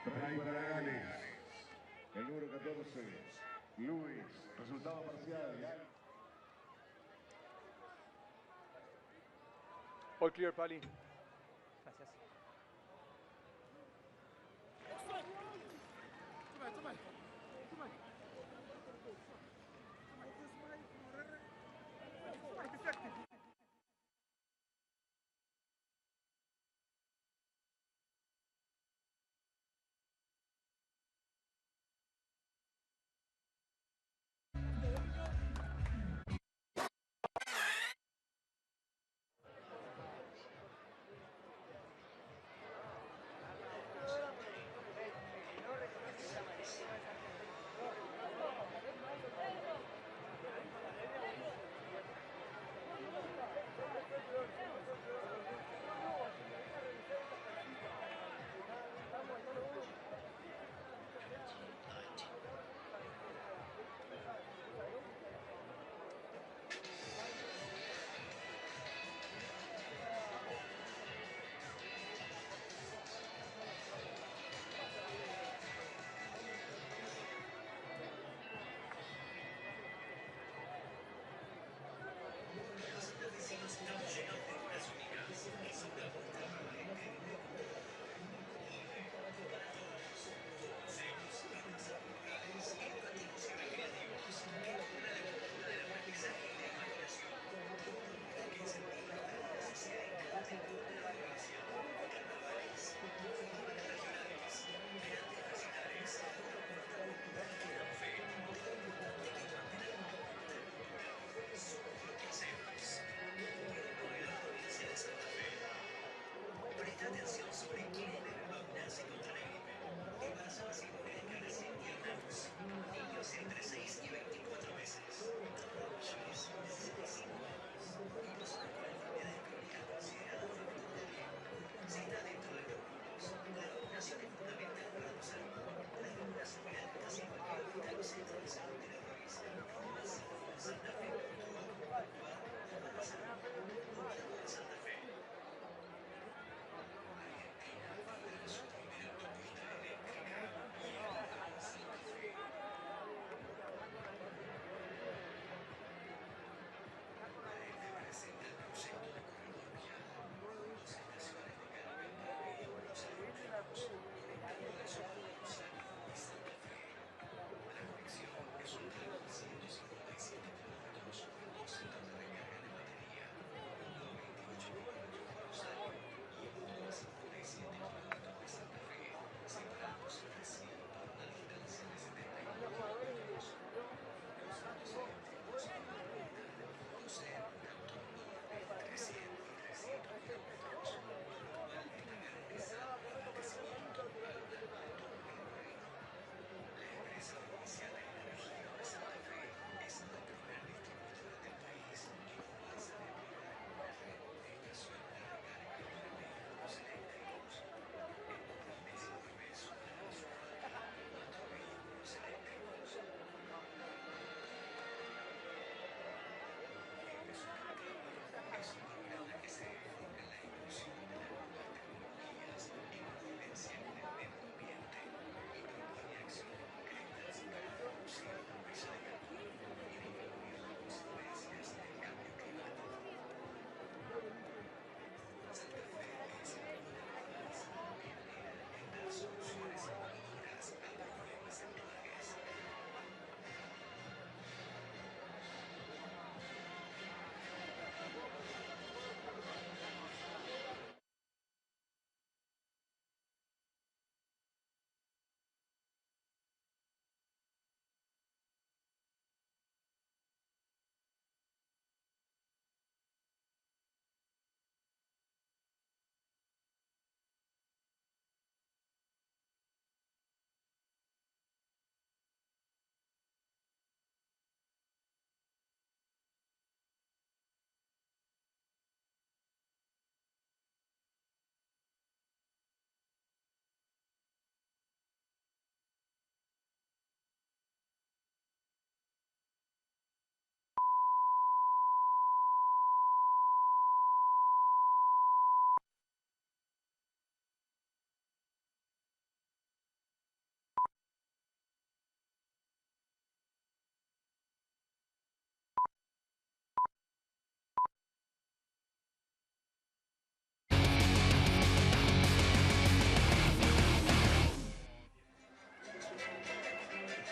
Speaker 3: Try para Gales. El número 14, Luis. Resultado parcial.
Speaker 6: All clear, Pali.
Speaker 5: Gracias.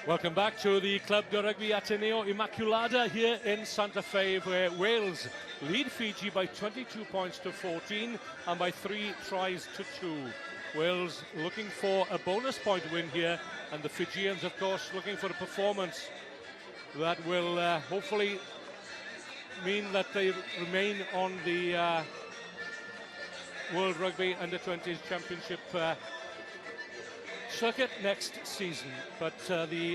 Speaker 1: Welcome back to the Club de Rugby Ateneo Immaculada here in Santa Fe, where Wales lead Fiji by 22 points to 14 and by 3 tries to 2. Wales looking for a bonus point win here, and the Fijians, of course, looking for a performance that will hopefully mean that they remain on the World Rugby Under-20s Championship circuit next season. But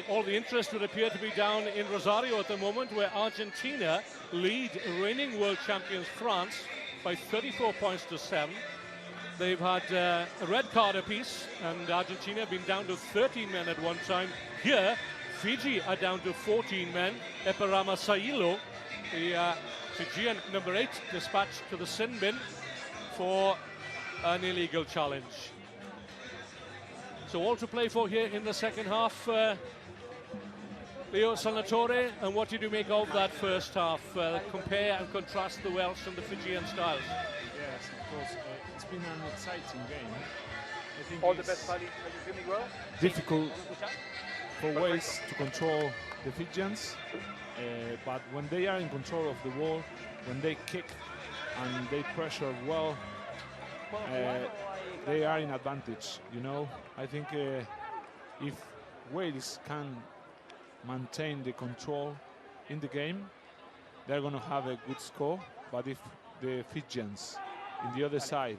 Speaker 1: all the interest would appear to be down in Rosario at the moment, where Argentina lead reigning world champions France by 34 points to 7. They've had a red card apiece, and Argentina have been down to 13 men at one time. Here, Fiji are down to 14 men. Eparama Sailo, the Fijian number 8, dispatched to the sin bin for an illegal challenge. So all to play for here in the second half. Leo Salvatore, and what did you make of that first half? Compare and contrast the Welsh and the Fijian styles.
Speaker 2: Yes, of course. It's been an exciting game. I think
Speaker 6: All the best, Paddy. Are you feeling well?
Speaker 2: Difficult for Wales to control the Fijians, but when they are in control of the ball, when they kick and they pressure well, they are in advantage, you know. I think if Wales can maintain the control in the game, they're going to have a good score. But if the Fijians in the other side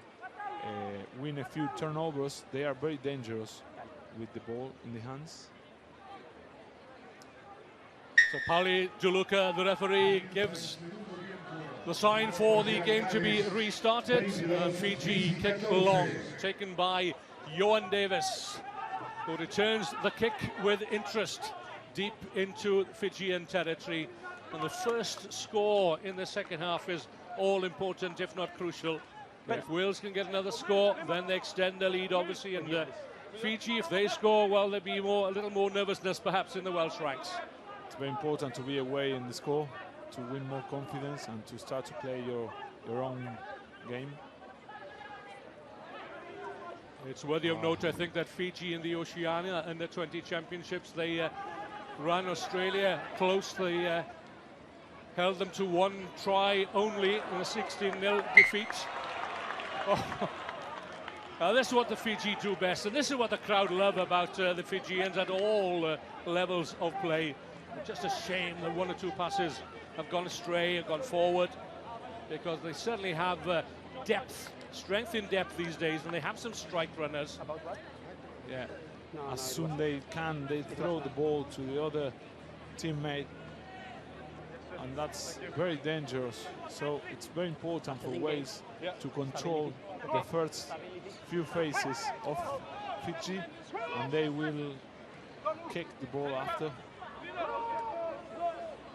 Speaker 2: win a few turnovers, they are very dangerous with the ball in the hands.
Speaker 1: So Pauli Juluka, the referee, gives the sign for the game to be restarted. Fiji kick long, taken by Johan Davis, who returns the kick with interest deep into Fijian territory. And the first score in the second half is all important, if not crucial. But if Wales can get another score, then they extend the lead, obviously. And Fiji, if they score, well, there'll be a little more nervousness, perhaps, in the Welsh ranks.
Speaker 2: It's very important to be away in the score, to win more confidence and to start to play your own game.
Speaker 1: It's worthy of note, I think, that Fiji in the Oceania Under-20 Championships, they ran Australia close. They held them to 1 try only in a 16-0 defeat. Oh. Now, this is what the Fiji do best, and this is what the crowd love about the Fijians at all levels of play. Just a shame that 1 or 2 passes have gone astray, have gone forward, because they certainly have depth, strength in depth these days, and they have some strike runners.
Speaker 2: Yeah. As soon they can, they throw the ball to the other teammate, and that's very dangerous. So it's very important for Wales to control the first few phases of Fiji, and they will kick the ball after.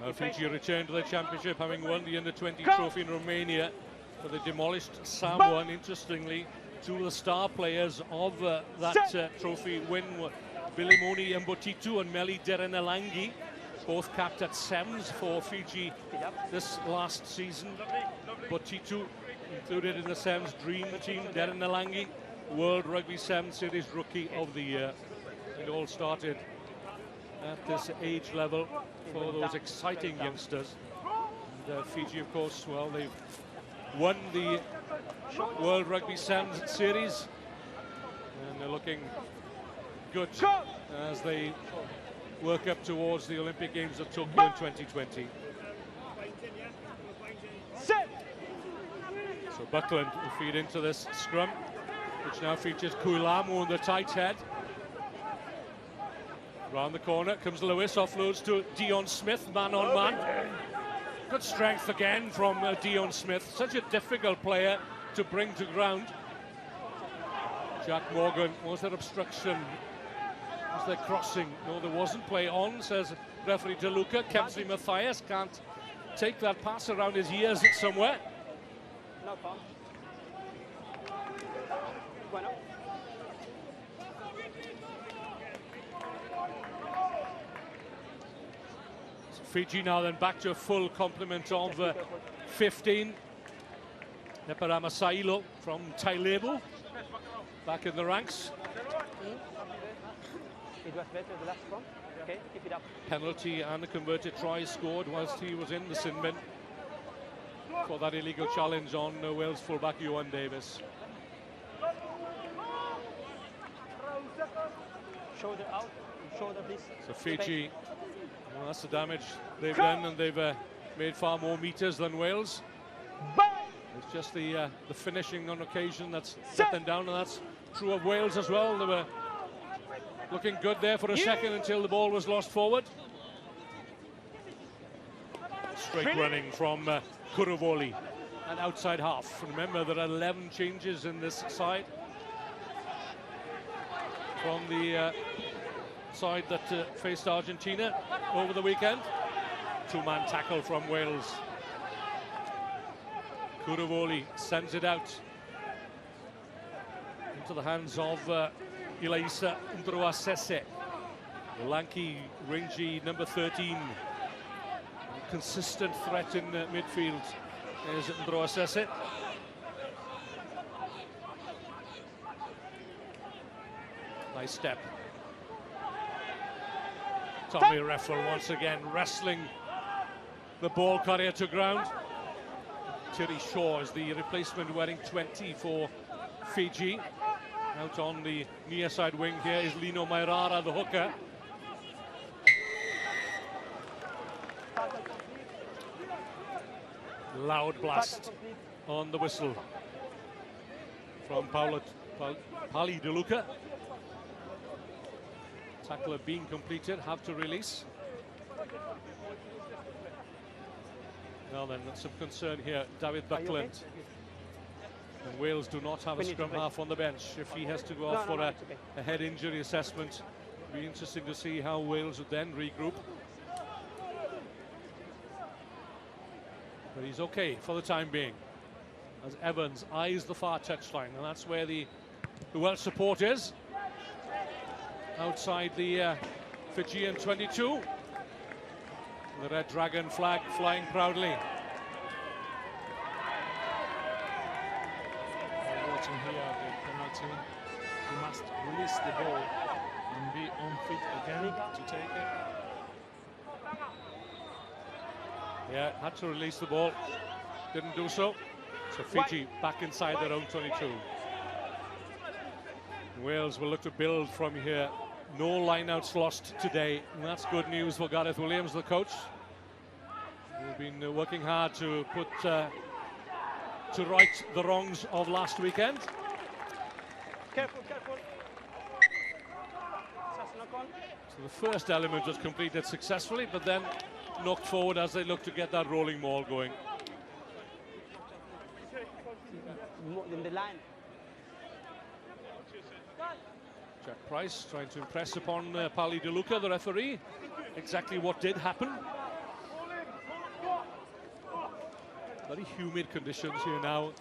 Speaker 1: Well, Fiji returned to the championship, having won the Under-20 trophy in Romania, but they demolished Samoa. And interestingly, 2 of the star players of that trophy win were Bilimoni Mbotitu and Meli Derenalangi, both capped at sevens for Fiji this last season. Mbotitu included in the sevens dream team. Derenalangi, World Rugby 7 Series Rookie of the Year. It all started at this age level for those exciting youngsters. And Fiji, of course, well, they've won the World Rugby 7 Series, and they're looking good as they work up towards the Olympic Games of Tokyo in 2020. So Buckland will feed into this scrum, which now features Kuilamu on the tight head. Round the corner comes Lewis, offloads to Dion Smith, man on man. Good strength again from Dion Smith, such a difficult player to bring to ground. Jack Morgan, was there obstruction? Was there crossing? No, there wasn't. Play on, says referee DeLuca. Kemsley Mathias can't take that pass around his ears somewhere.
Speaker 5: No foul. Bueno.
Speaker 1: Fiji now then back to a full complement of 15. Neparama Sailo from Tailebu back in the ranks.
Speaker 5: It was better the last one. Okay, keep it up.
Speaker 1: Penalty and a converted try scored whilst he was in the sin bin for that illegal challenge on Wales fullback Ewan Davis.
Speaker 5: Shoulder out, shoulder please.
Speaker 1: So Fiji, well, that's the damage they've done, and they've made far more meters than Wales. It's just the finishing on occasion that's let them down, and that's true of Wales as well. They were looking good there for a second until the ball was lost forward. Straight running from Kuravoli, an outside half. Remember, there are 11 changes in this side from the side that faced Argentina over the weekend. Two-man tackle from Wales. Kuravoli sends it out into the hands of Ilaisa Ndroasese, the lanky, rangy number 13. Consistent threat in midfield is Ndroasese. Nice step. Tommy Reffel once again wrestling the ball carrier to ground. Terry Shaw is the replacement, wearing 20 for Fiji. Out on the near side wing here is Lino Mairara, the hooker. Loud blast on the whistle from Pali De Luca. Tackler being completed, have to release. Now then, some concern here, David Buckland. And Wales do not have a scrum half on the bench. If he has to go off for a head injury assessment, it'll be interesting to see how Wales would then regroup. But he's okay for the time being, as Evans eyes the far touchline, and that's where the Welsh support is. Outside the Fijian 22. The Red Dragon flag flying proudly.
Speaker 2: Watching here the penalty, you must release the ball and be on feet again to take it.
Speaker 1: Yeah, had to release the ball, didn't do so. So Fiji back inside their own 22. Wales will look to build from here. No lineouts lost today, and that's good news for Gareth Williams, the coach. We've been working hard to put to right the wrongs of last weekend.
Speaker 5: Careful, careful.
Speaker 1: So the first element was completed successfully, but then knocked forward as they look to get that rolling maul going.
Speaker 5: In the line.
Speaker 1: Jack Price trying to impress upon Pali De Luca, the referee, exactly what did happen. Very humid conditions here now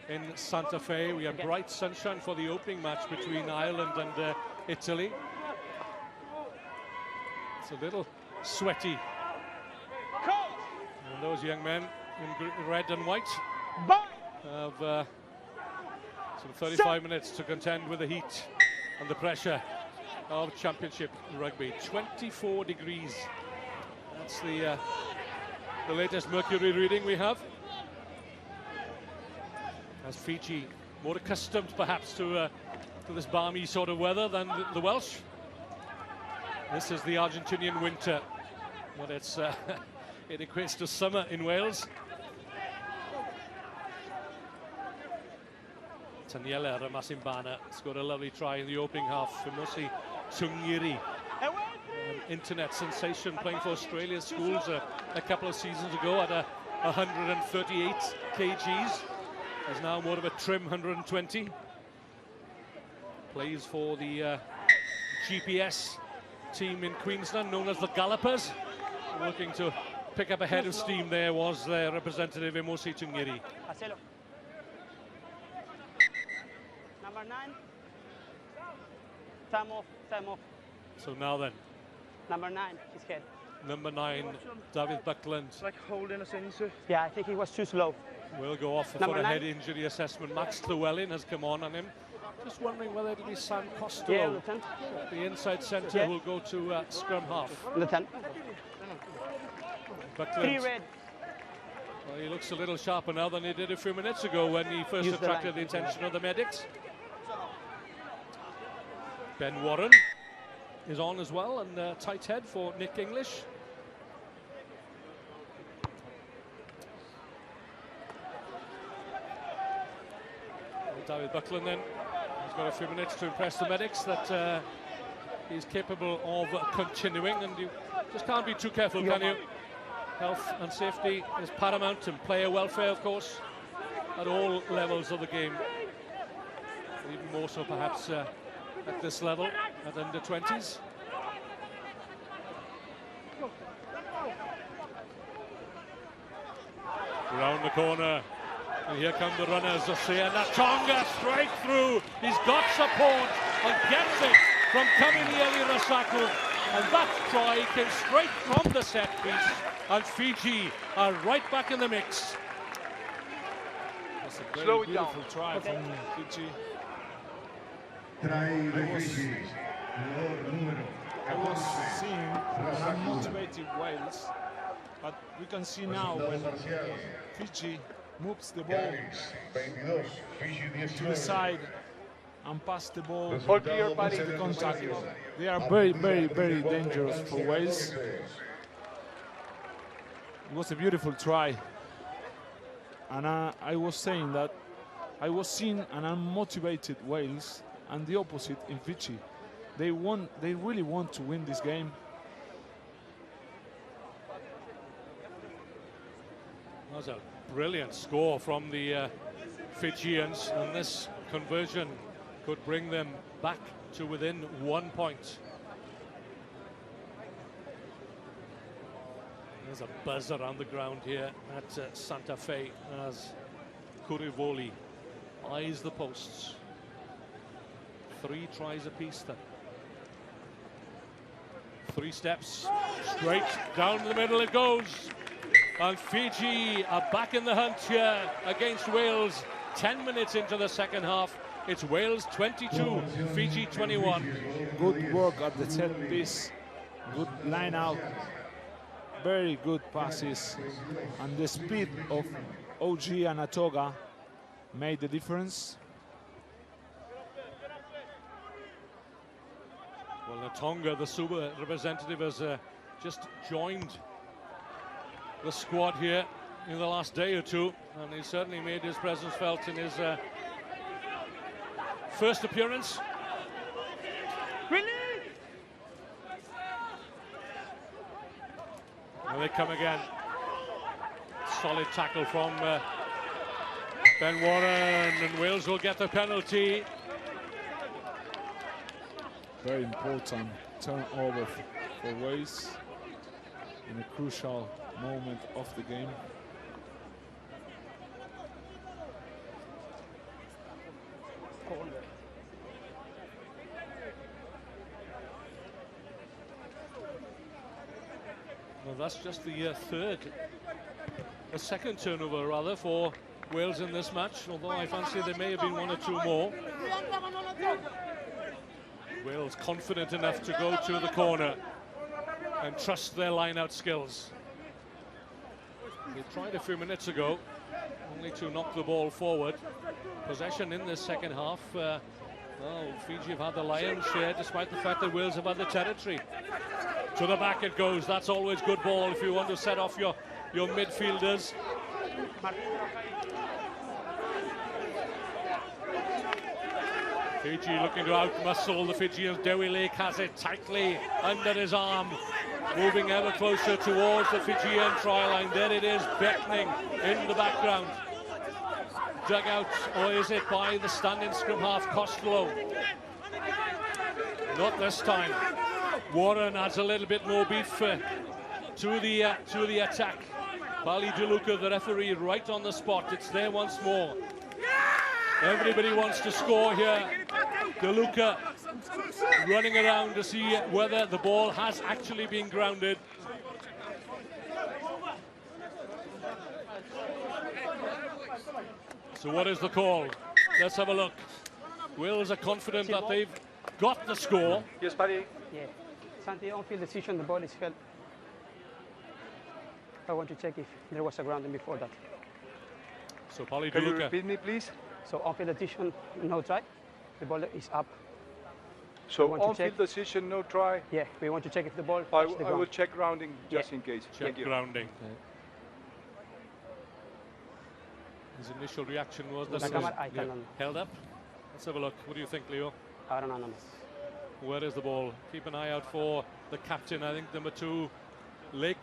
Speaker 1: in Santa Fe. We have bright sunshine for the opening match between Ireland and Italy. It's a little sweaty. And those young men in red and white have some 35 minutes to contend with the heat and the pressure of Championship rugby. 24 degrees. That's the latest mercury reading we have. As Fiji more accustomed perhaps to this balmy sort of weather than the Welsh. This is the Argentinian winter, but it's it equates to summer in Wales. Taniela Ramasimbana scored a lovely try in the opening half. Fimosi Tungiri, an internet sensation, playing for Australia's schools a couple of seasons ago at 138 kgs. Is now more of a trim 120. Plays for the GPS team in Queensland known as the Gallopers. Looking to pick up a head of steam there was their representative Fimosi Tungiri.
Speaker 5: Number 9. Time off, time off.
Speaker 1: So now then.
Speaker 5: Number 9, his head.
Speaker 1: Number 9, David Buckland.
Speaker 7: Like holding us into.
Speaker 5: Yeah, I think he was too slow.
Speaker 1: Will go off for a head injury assessment. Max Llewellyn has come on him. Just wondering whether it'll be San
Speaker 5: Yeah,
Speaker 1: Costello,
Speaker 5: Lieutenant.
Speaker 1: the inside centre,
Speaker 5: Yeah.
Speaker 1: who'll go to scrum half.
Speaker 5: Lieutenant. 3
Speaker 1: Buckland,
Speaker 5: red.
Speaker 1: well, he looks a little sharper now than he did a few minutes ago when he first
Speaker 5: Use the
Speaker 1: attracted
Speaker 5: line.
Speaker 1: the attention of the medics. Ben Warren is on as well, and tight head for Nick English. David Buckland then, he's got a few minutes to impress the medics that he's capable of continuing, and you just can't be too careful, can you? Health and safety is paramount, and player welfare, of course, at all levels of the game. Even more so perhaps at this level, at under 20s. Round the corner, and here come the runners. Osea Natonga straight through. He's got support and gets it from Kaminieli Rasaku. And that try came straight from the set piece. And Fiji are right back in the mix.
Speaker 2: That's a very
Speaker 6: Slow it
Speaker 2: beautiful
Speaker 6: down.
Speaker 2: try from Fiji. I was seeing unmotivated Wales, but we can see now when Fiji moves the ball to the side and pass the ball
Speaker 6: All clear, buddy.
Speaker 2: into the contact. They are very, very, very dangerous for Wales. It was a beautiful try, and I was saying that I was seeing an unmotivated Wales and the opposite in Fiji. They really want to win this game.
Speaker 1: That was a brilliant score from the Fijians, and this conversion could bring them back to within 1 point. There's a buzz around the ground here at Santa Fe as Kurivoli eyes the posts. 3 tries apiece then. 3 steps, straight down the middle it goes. And Fiji are back in the hunt here against Wales. 10 minutes into the second half. It's Wales 22, Fiji 21.
Speaker 2: Good work at the set piece, good line out, very good passes, and the speed of OG and Atoga made the difference.
Speaker 1: Well, Natonga, the Suba representative, has just joined the squad here in the last day or two, and he certainly made his presence felt in his first appearance. And they come again. Solid tackle from Ben Warren, and Wales will get the penalty.
Speaker 2: Very important turnover for Wales in a crucial moment of the game.
Speaker 1: Well, that's just the second turnover rather for Wales in this match, although I fancy there may have been 1 or 2 more. Wales confident enough to go to the corner and trust their line-out skills. They tried a few minutes ago, only to knock the ball forward. Possession in this second half. Well, Fiji have had the lion's share, despite the fact that Wales have had the territory. To the back it goes. That's always good ball if you want to set off your midfielders. Fiji looking to outmuscle the Fijians. Dewi Lake has it tightly under his arm, moving ever closer towards the Fijian try line. There it is, beckoning in the background. Dug out, or is it by the standing scrum half, Costello? Not this time. Warren adds a little bit more beef to the attack. Bali DeLuca, the referee, right on the spot. It's there once more. Everybody wants to score here. DeLuca running around to see whether the ball has actually been grounded. So what is the call? Let's have a look. Wales are confident that they've got the score.
Speaker 6: Yes, buddy.
Speaker 5: Yeah. Santi, on field decision, the ball is held. I want to check if there was a grounding before that.
Speaker 1: So Polly
Speaker 6: Can you
Speaker 1: Duluka.
Speaker 6: repeat me, please?
Speaker 5: So on field decision, no try. The ball is up.
Speaker 6: So
Speaker 5: want to
Speaker 6: on-field
Speaker 5: check?
Speaker 6: decision, no try.
Speaker 5: Yeah, we want to check if the ball
Speaker 6: I
Speaker 5: touched the
Speaker 6: will
Speaker 5: ground.
Speaker 6: check grounding just
Speaker 5: Yeah.
Speaker 6: in case.
Speaker 1: Check
Speaker 6: Thank you.
Speaker 1: grounding. His initial reaction was
Speaker 5: La
Speaker 1: that
Speaker 5: cámara, ahí está, no, no.
Speaker 1: held up. Let's have a look. What do you think, Leo?
Speaker 5: Ahora no, no, no.
Speaker 1: Where is the ball? Keep an eye out for the captain. I think number 2, Lake.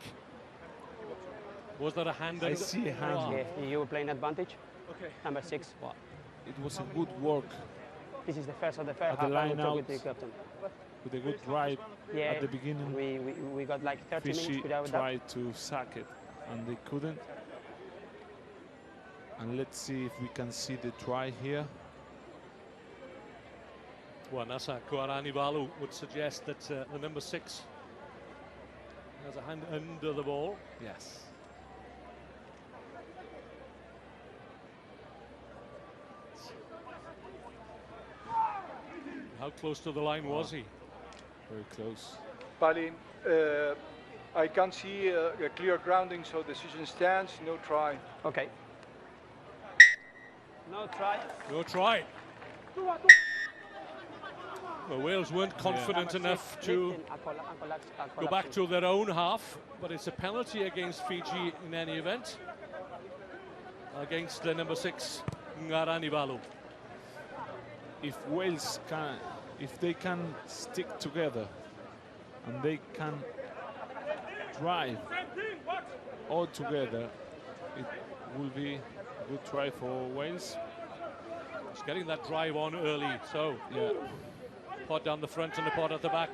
Speaker 1: Was there a hand?
Speaker 2: I see a hand.
Speaker 5: Yeah, you were playing advantage.
Speaker 1: Okay.
Speaker 5: Number 6.
Speaker 2: It was a good work
Speaker 5: This is the first of the first
Speaker 2: At the
Speaker 5: half. I will
Speaker 2: line
Speaker 5: talk with
Speaker 2: out.
Speaker 5: the captain.
Speaker 2: with a good drive
Speaker 5: Yeah,
Speaker 2: at the beginning.
Speaker 5: we got like 30
Speaker 2: Fiji
Speaker 5: minutes without that.
Speaker 2: tried to sack it and they couldn't. And let's see if we can see the try here.
Speaker 1: Well, Nasa Kuarani Balu would suggest that the number 6 has a hand under the ball.
Speaker 2: Yes.
Speaker 1: How close to the line was he?
Speaker 2: Very close.
Speaker 6: Buddy, I can't see a clear grounding, so decision stands, no try.
Speaker 5: Okay. No try.
Speaker 1: No try. Well, Wales weren't confident enough to go back to their own half, but it's a penalty against Fiji in any event. Against the number 6, Ngarani Balu.
Speaker 2: If Wales can, if they can stick together and they can drive all together, it will be a good try for Wales.
Speaker 1: Just getting that drive on early, so
Speaker 2: Yeah.
Speaker 1: pot down the front and the pot at the back.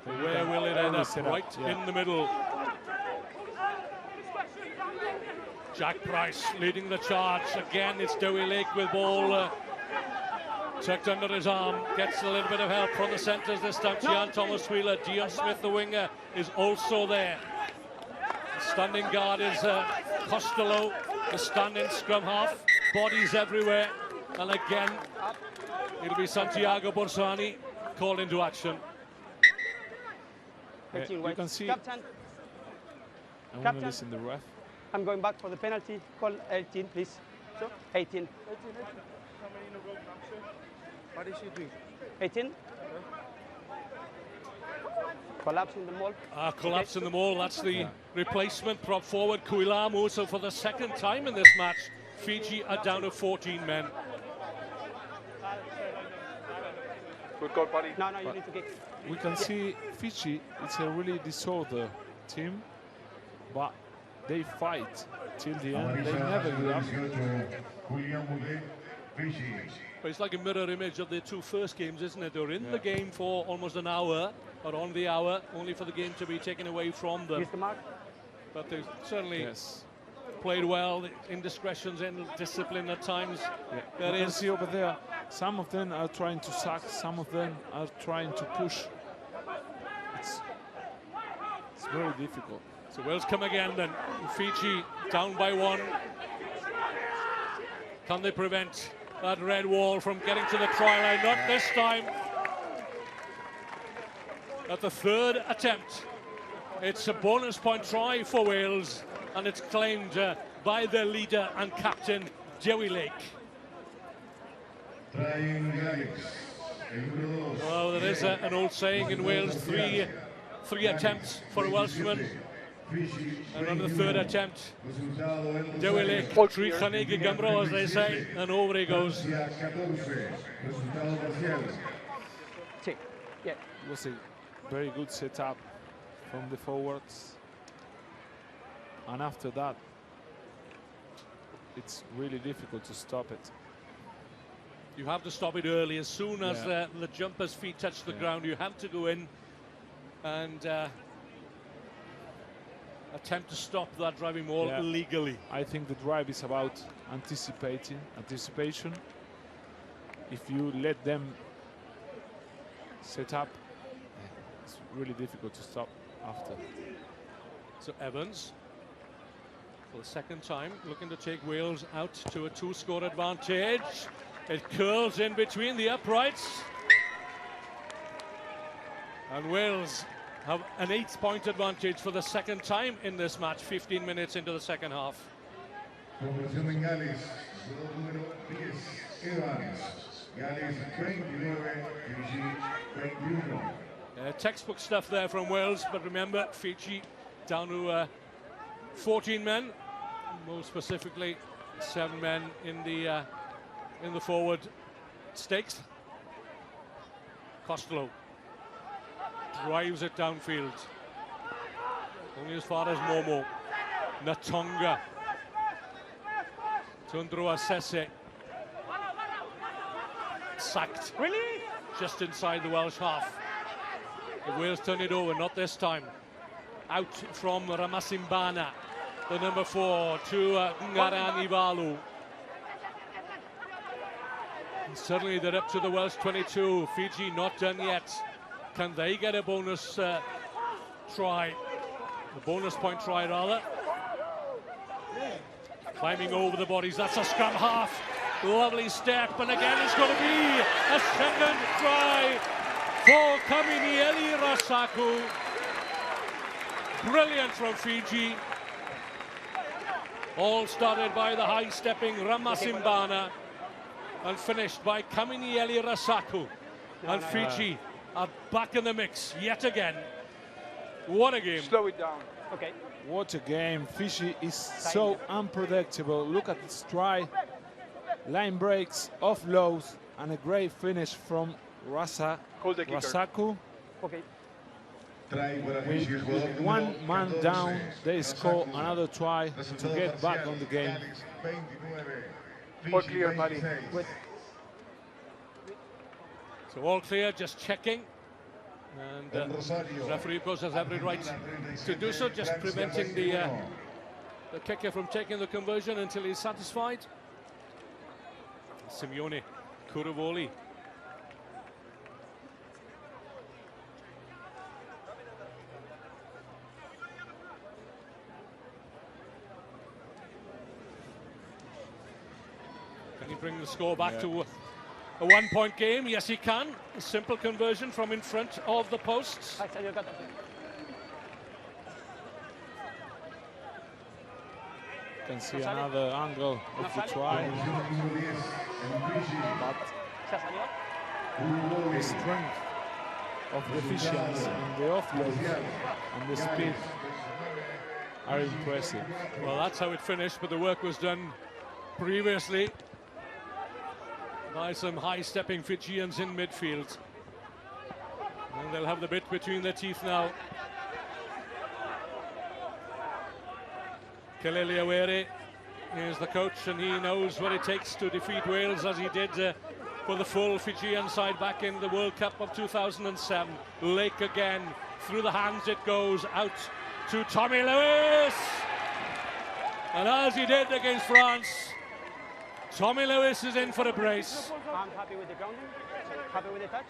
Speaker 1: Where will it end up?
Speaker 2: set up,
Speaker 1: Right
Speaker 2: yeah.
Speaker 1: in the middle. Jack Price leading the charge. Again, it's Dewey Lake with ball tucked under his arm. Gets a little bit of help from the centres this time. Tian Thomas Wheeler. Dion Smith, the winger, is also there. Standing guard is Costello, the standing scrum half. Bodies everywhere. And again, it'll be Santiago Borsani called into action.
Speaker 5: 18
Speaker 2: you
Speaker 5: white.
Speaker 2: can see-
Speaker 5: Captain,
Speaker 2: I want
Speaker 5: Captain.
Speaker 2: to listen to the ref.
Speaker 5: I'm going back for the penalty. Call 18, please. So, 18.
Speaker 7: What is he doing?
Speaker 5: 18. Collapsing the ball.
Speaker 1: Collapse in the maul. That's the replacement prop forward, Kuilamu. So for the second time in this match, Fiji are down to 14 men.
Speaker 6: Good call, buddy.
Speaker 5: No, no, you need to kick.
Speaker 2: We can see Fiji, it's a really disorder team, but they fight till the end. They never give up.
Speaker 1: But it's like a mirror image of their 2 first games, isn't it? They were in the game for almost an hour, or on the hour, only for the game to be taken away from them.
Speaker 5: Use the mark.
Speaker 1: But they certainly
Speaker 2: Yes.
Speaker 1: played well. Indiscretions in discipline at times.
Speaker 2: Yeah.
Speaker 1: There
Speaker 2: You can
Speaker 1: is.
Speaker 2: see over there, some of them are trying to sack, some of them are trying to push. It's very difficult.
Speaker 1: So Wales come again then. Fiji down by 1. Can they prevent that red wall from getting to the try line? Not this time. At the 3rd attempt, it's a bonus point try for Wales, and it's claimed by their leader and captain, Dewey Lake. Well, there is an old saying in Wales, three attempts for a Welshman. And on the 3rd attempt, Dewey Lake, tri chanig I Gymro, as they say, and over he goes.
Speaker 5: Yeah.
Speaker 2: It was a very good setup from the forwards. And after that, it's really difficult to stop it.
Speaker 1: You have to stop it early. As soon as
Speaker 2: Yeah.
Speaker 1: the jumper's feet touch the ground, you have to go in and attempt to stop that driving maul
Speaker 2: Yeah.
Speaker 1: legally.
Speaker 2: I think the drive is about anticipation. If you let them set up, it's really difficult to stop after.
Speaker 1: So Evans, for the second time, looking to take Wales out to a 2-score advantage. It curls in between the uprights. And Wales have an 8-point advantage for the second time in this match, 15 minutes into the second half.
Speaker 3: Formación en Gales, número 10, Evans. Gales 29, Fiji 21.
Speaker 1: Textbook stuff there from Wales, but remember, Fiji down to 14 men, more specifically 7 men in the forward stakes. Costello drives it downfield, only as far as Momo. Natonga, Tundrua Sese, sacked just inside the Welsh half. The Wales turn it over, not this time. Out from Ramasimbana, the number 4, to Ngaran Ivalu. And suddenly they're up to the Welsh 22. Fiji not done yet. Can they get a bonus try? A bonus point try, rather. Climbing over the bodies, that's a scrum half. Lovely step, and again it's going to be a second try for Kaminieli Rasaku. Brilliant from Fiji. All started by the high-stepping Ramasimbana and finished by Kaminieli Rasaku. And Fiji are back in the mix yet again. What a game.
Speaker 6: Slow it down.
Speaker 5: Okay.
Speaker 2: What a game. Fiji is so unpredictable. Look at this try. Line breaks, offloads, and a great finish from Rasaku.
Speaker 5: Okay.
Speaker 2: With 1 man down, they score another try to get back on the game.
Speaker 6: All clear, Paddy.
Speaker 1: So all clear, just checking. And referee, of course, has every right to do so, just preventing the kicker from taking the conversion until he's satisfied. Simeone Kuravoli. Can he bring the score back to a 1-point game? Yes, he can. A simple conversion from in front of the posts.
Speaker 2: Can see another angle of the try. But the strength of the Fijians and the offload and the speed are impressive.
Speaker 1: Well, that's how it finished, but the work was done previously by some high-stepping Fijians in midfield. And they'll have the bit between their teeth now. Kelele Awere is the coach, and he knows what it takes to defeat Wales, as he did for the full Fijian side back in the World Cup of 2007. Lake again, through the hands it goes, out to Tommy Lewis. And as he did against France, Tommy Lewis is in for a brace.
Speaker 5: I'm happy with the grounding, happy with the touch.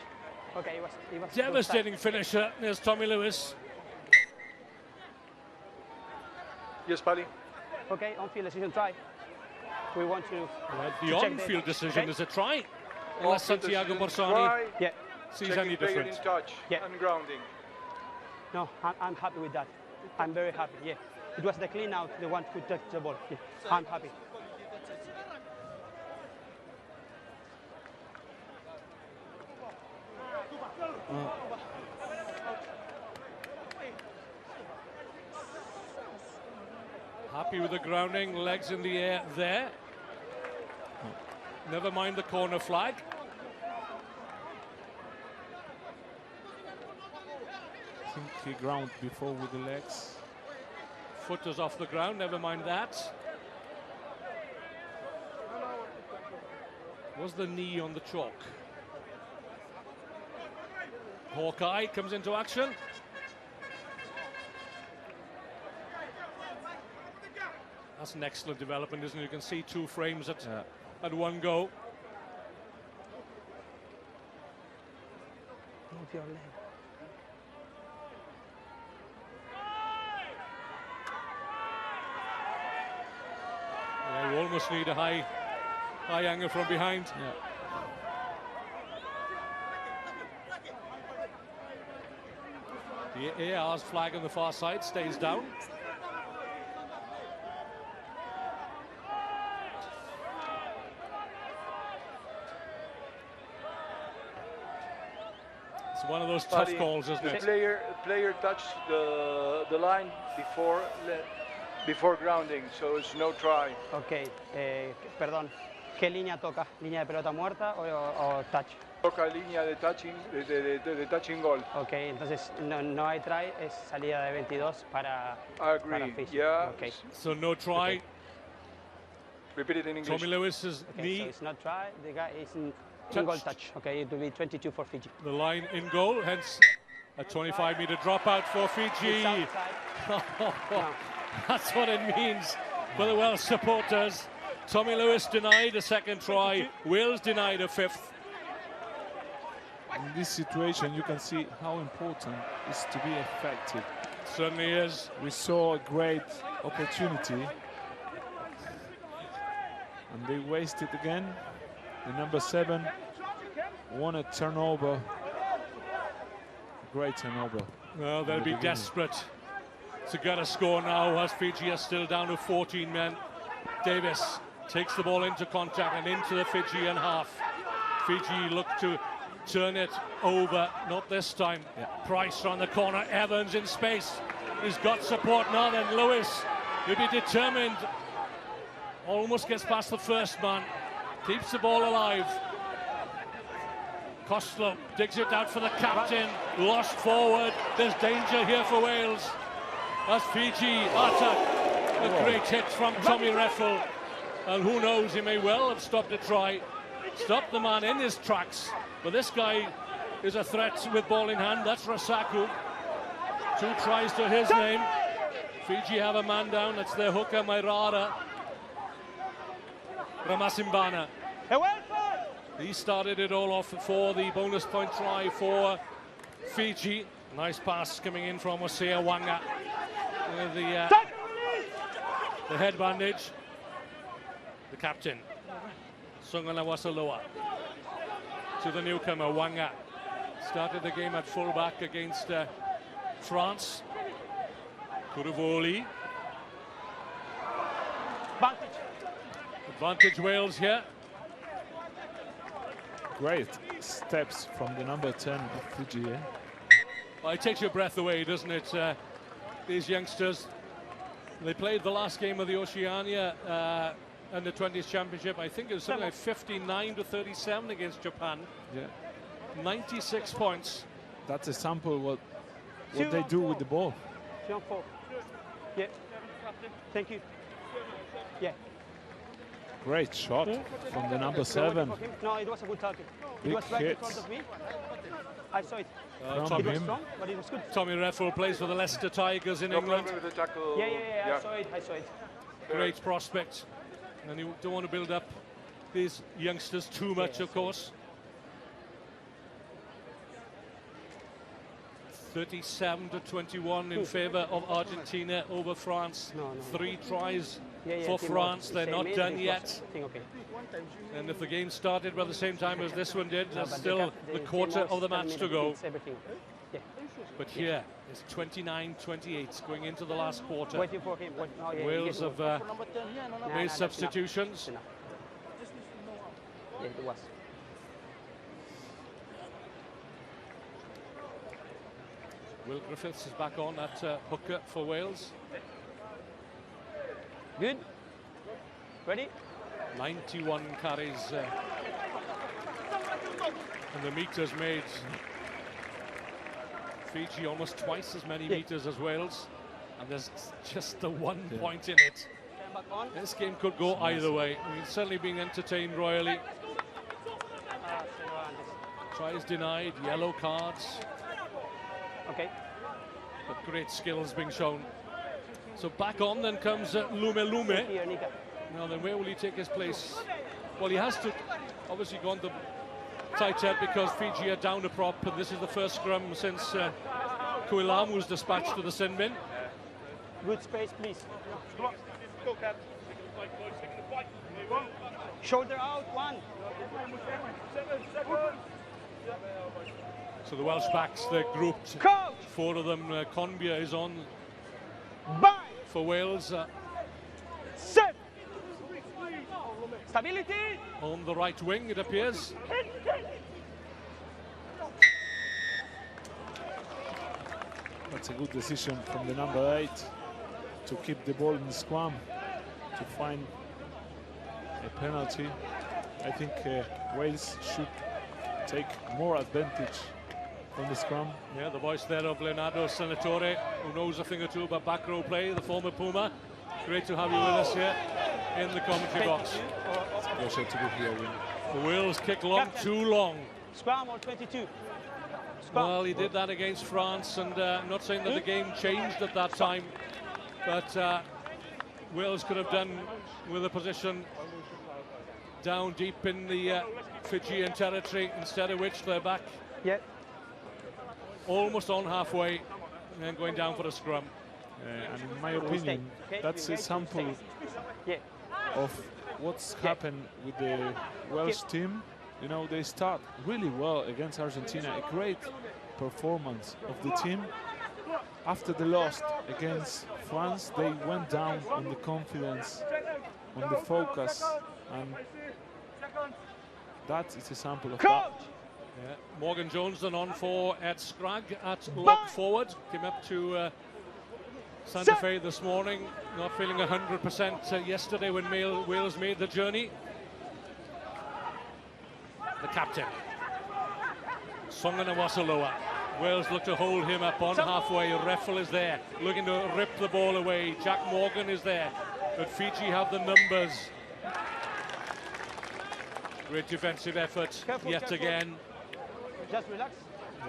Speaker 5: Okay, it was
Speaker 1: Devastating finisher, there's Tommy Lewis.
Speaker 6: Yes, Paddy.
Speaker 5: Okay, on-field decision try. We want to
Speaker 1: The on-field decision is a try, unless Santiago Borsani sees any difference.
Speaker 6: In touch and grounding.
Speaker 5: No, I'm happy with that. I'm very happy, yeah. It was the clean out, the one who touched the ball. Yeah. I'm happy.
Speaker 1: Happy with the grounding, legs in the air there. Never mind the corner flag.
Speaker 2: I think he ground before with the legs.
Speaker 1: Foot is off the ground, never mind that. Was the knee on the chalk? Hawkeye comes into action. That's an excellent development, isn't it? You can see 2 frames at one go.
Speaker 5: Move your leg.
Speaker 1: Yeah, you almost need a high High angle from behind.
Speaker 2: Yeah.
Speaker 1: The AR's flag on the far side stays down. It's one of those tough calls, isn't it?
Speaker 6: The player touched the line before grounding, so it's no try.
Speaker 5: Ok, perdón. ¿Qué línea toca? ¿Línea de pelota muerta o touch?
Speaker 6: Toca línea de touching goal.
Speaker 5: Ok, entonces no hay try, es salida de 22 para Fiji.
Speaker 6: Yeah.
Speaker 5: Okay.
Speaker 1: So no try.
Speaker 5: Okay.
Speaker 6: Repeat it in English.
Speaker 1: Tommy Lewis's knee.
Speaker 5: So it's not try, the guy is in goal touch. Okay, it will be 22 for Fiji.
Speaker 1: The line in goal, hence a 25-meter dropout for Fiji. That's what it means for the Welsh supporters. Tommy Lewis denied a second try. Wales denied a fifth.
Speaker 2: In this situation, you can see how important it is to be effective.
Speaker 1: Certainly is.
Speaker 2: We saw a great opportunity, and they wasted again. The number 7 won a turnover. Great turnover.
Speaker 1: Well, they'll be desperate to get a score now, as Fiji are still down to 14 men. Davis takes the ball into contact and into the Fijian half. Fiji look to turn it over, not this time.
Speaker 2: Yeah.
Speaker 1: Price around the corner, Evans in space. He's got support now, then Lewis will be determined. Almost gets past the first man, keeps the ball alive. Costello digs it out for the captain, lost forward. There's danger here for Wales. As Fiji attack. A great hit from Tommy Reffel. And who knows, he may well have stopped a try. Stopped the man in his tracks. But this guy is a threat with ball in hand. That's Rasaku. 2 tries to his name. Fiji have a man down. That's their hooker, Mairara. Ramasimbana. He started it all off for the bonus point try for Fiji. Nice pass coming in from Osea Wanga. The head bandage. The captain, Sungana Wasaloa. To the newcomer, Wanga. Started the game at fullback against France. Kuruvoli. Advantage Wales here.
Speaker 2: Great steps from the number 10 of Fiji. Eh?
Speaker 1: Well, it takes your breath away, doesn't it? These youngsters, they played the last game of the Oceania under 20s Championship. I think it was something like 59-37 against Japan.
Speaker 2: Yeah.
Speaker 1: 96 points.
Speaker 2: That's a sample what they do with the ball.
Speaker 5: Yeah. Thank you. Yeah.
Speaker 2: Great shot from the number 7.
Speaker 5: No, it was a good target. It
Speaker 2: Big
Speaker 5: was right in
Speaker 2: hits.
Speaker 5: front of me. I saw it.
Speaker 2: From
Speaker 5: It was
Speaker 2: him.
Speaker 5: strong, but it was good.
Speaker 1: Tommy Reffel plays for the Leicester Tigers in
Speaker 6: No
Speaker 1: England.
Speaker 6: problem with the tackle.
Speaker 5: Yeah, I saw it.
Speaker 1: Great prospect. And you don't want to build up these youngsters too much, of course. 37-21 in favour of Argentina over France.
Speaker 5: No.
Speaker 1: 3 tries
Speaker 5: Yeah,
Speaker 1: for France. They're not done yet.
Speaker 5: Okay.
Speaker 1: And if the game started by the same time as this one did, there's
Speaker 5: but
Speaker 1: still
Speaker 5: the
Speaker 1: the quarter of the match to go.
Speaker 5: It's everything. Yeah.
Speaker 1: But here it's 29-28 going into the last quarter.
Speaker 5: Waiting for him.
Speaker 1: Wales have made substitutions.
Speaker 5: Yeah, it was.
Speaker 1: Will Griffiths is back on at hooker for Wales.
Speaker 5: Good. Ready?
Speaker 1: 91 carries. And the meters made. Fiji almost twice as many meters as Wales. And there's just the 1 point in it. This game could go either way. I mean, it's certainly being entertained royally. Tries denied, yellow cards.
Speaker 5: Okay.
Speaker 1: But great skills being shown. So back on then comes Lume.
Speaker 5: Here, Nika.
Speaker 1: Now then, where will he take his place? Well, he has to obviously go on the tight head because Fiji are down a prop, and this is the first scrum since Kuilam was dispatched to the sin bin.
Speaker 5: Good space, please. Shoulder out, 1.
Speaker 1: So the Welsh backs, they're grouped.
Speaker 5: Coach!
Speaker 1: 4 of them. Conbia is on
Speaker 5: Bind!
Speaker 1: for Wales.
Speaker 5: Set! Stability!
Speaker 1: On the right wing, it appears.
Speaker 2: That's a good decision from the number 8 to keep the ball in the scrum, to find a penalty. I think Wales should take more advantage from the scrum.
Speaker 1: Yeah, the voice there of Leonardo Senatore, who knows a thing or two about back row play, the former Puma. Great to have you with us here in the commentary box.
Speaker 2: It's a pleasure to be here, Win.
Speaker 1: The Wales kick long, too long.
Speaker 5: Scrum or 22?
Speaker 1: Well, he did that against France, and I'm not saying that the game changed at that time, but Wales could have done with a position down deep in the Fijian territory, instead of which they're back almost on halfway and then going down for a scrum.
Speaker 2: And in my opinion, that's a sample of what's happened with the Welsh team. You know, they start really well against Argentina, a great performance of the team. After the loss against France, they went down on the confidence, on the focus, and that is a sample of that.
Speaker 1: Yeah. Morgan Jones then on for Ed Scragg at lock forward. Came up to Santa Fe this morning, not feeling 100% yesterday when Wales made the journey. The captain, Songana Wasaloa. Wales look to hold him up on halfway. Reffel is there, looking to rip the ball away. Jack Morgan is there, but Fiji have the numbers. Great defensive effort yet again.
Speaker 5: Just relax.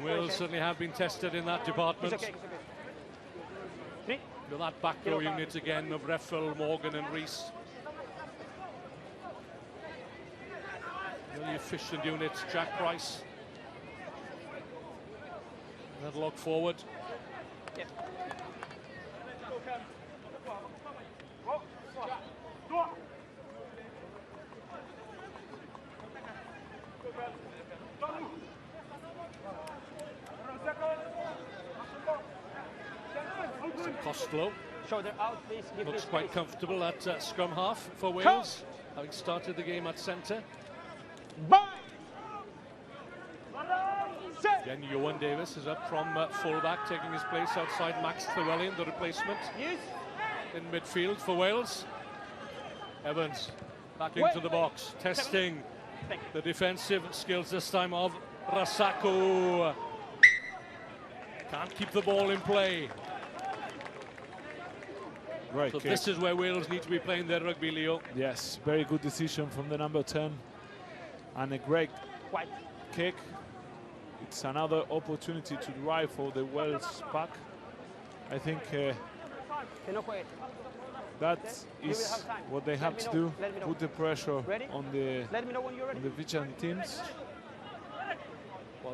Speaker 1: Wales certainly have been tested in that department.
Speaker 5: It's okay. Three.
Speaker 1: With that back row unit again of Reffel, Morgan and Rees. Really efficient units. Jack Price. That lock forward.
Speaker 5: Yep.
Speaker 1: Costello
Speaker 5: Shoulder out, please.
Speaker 1: looks quite comfortable at scrum half for Wales, having started the game at centre. Again, Johan Davis is up from fullback, taking his place outside Max Llewellyn, the replacement in midfield for Wales. Evans back into the box, testing the defensive skills this time of Rasako. Can't keep the ball in play.
Speaker 2: Right,
Speaker 1: so
Speaker 2: kick.
Speaker 1: This is where Wales need to be playing their rugby, Leo.
Speaker 2: Yes, very good decision from the number 10. And a great kick. It's another opportunity to drive for the Wales pack. I think that is what they have to do, put the pressure on the Fijian teams. Well,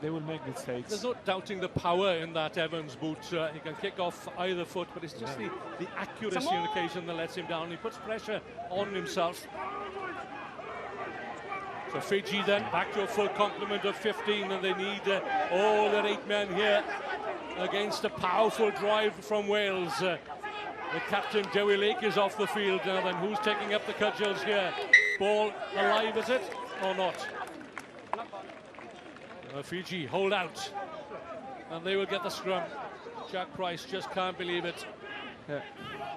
Speaker 2: they will make mistakes.
Speaker 1: There's no doubting the power in that Evans boot. He can kick off either foot, but it's just the accuracy on occasion that lets him down. He puts pressure on himself. So Fiji then back to a full complement of 15, and they need all their 8 men here against a powerful drive from Wales. The captain, Dewi Lake, is off the field now. Then who's taking up the cudgels here? Ball alive, is it, or not? Fiji hold out, and they will get the scrum. Jack Price just can't believe it.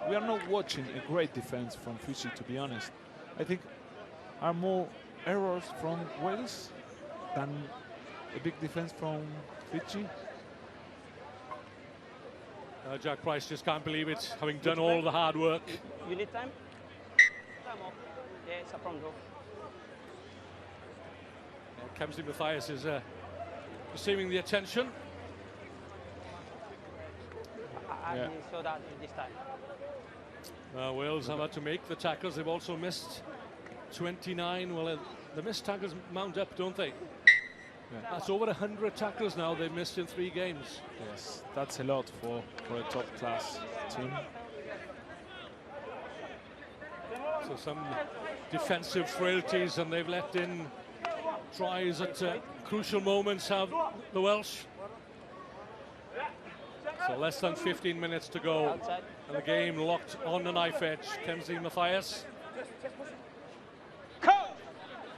Speaker 2: We are not watching a great defense from Fiji, to be honest. I think are more errors from Wales than a big defense from Fiji.
Speaker 1: Jack Price just can't believe it, having done all the hard work.
Speaker 5: You need time? Time off. Yeah, it's a front row.
Speaker 1: Kemsley Mathias is receiving the attention.
Speaker 5: I didn't saw that this time.
Speaker 1: Wales have had to make the tackles. They've also missed 29. Well, the missed tackles mount up, don't they? Yeah. That's over 100 tackles now they've missed in 3 games.
Speaker 2: Yes, that's a lot for a top-class team.
Speaker 1: So some defensive frailties, and they've let in tries at crucial moments, have the Welsh. So less than 15 minutes to go, and the game locked on the knife edge. Kemsley Mathias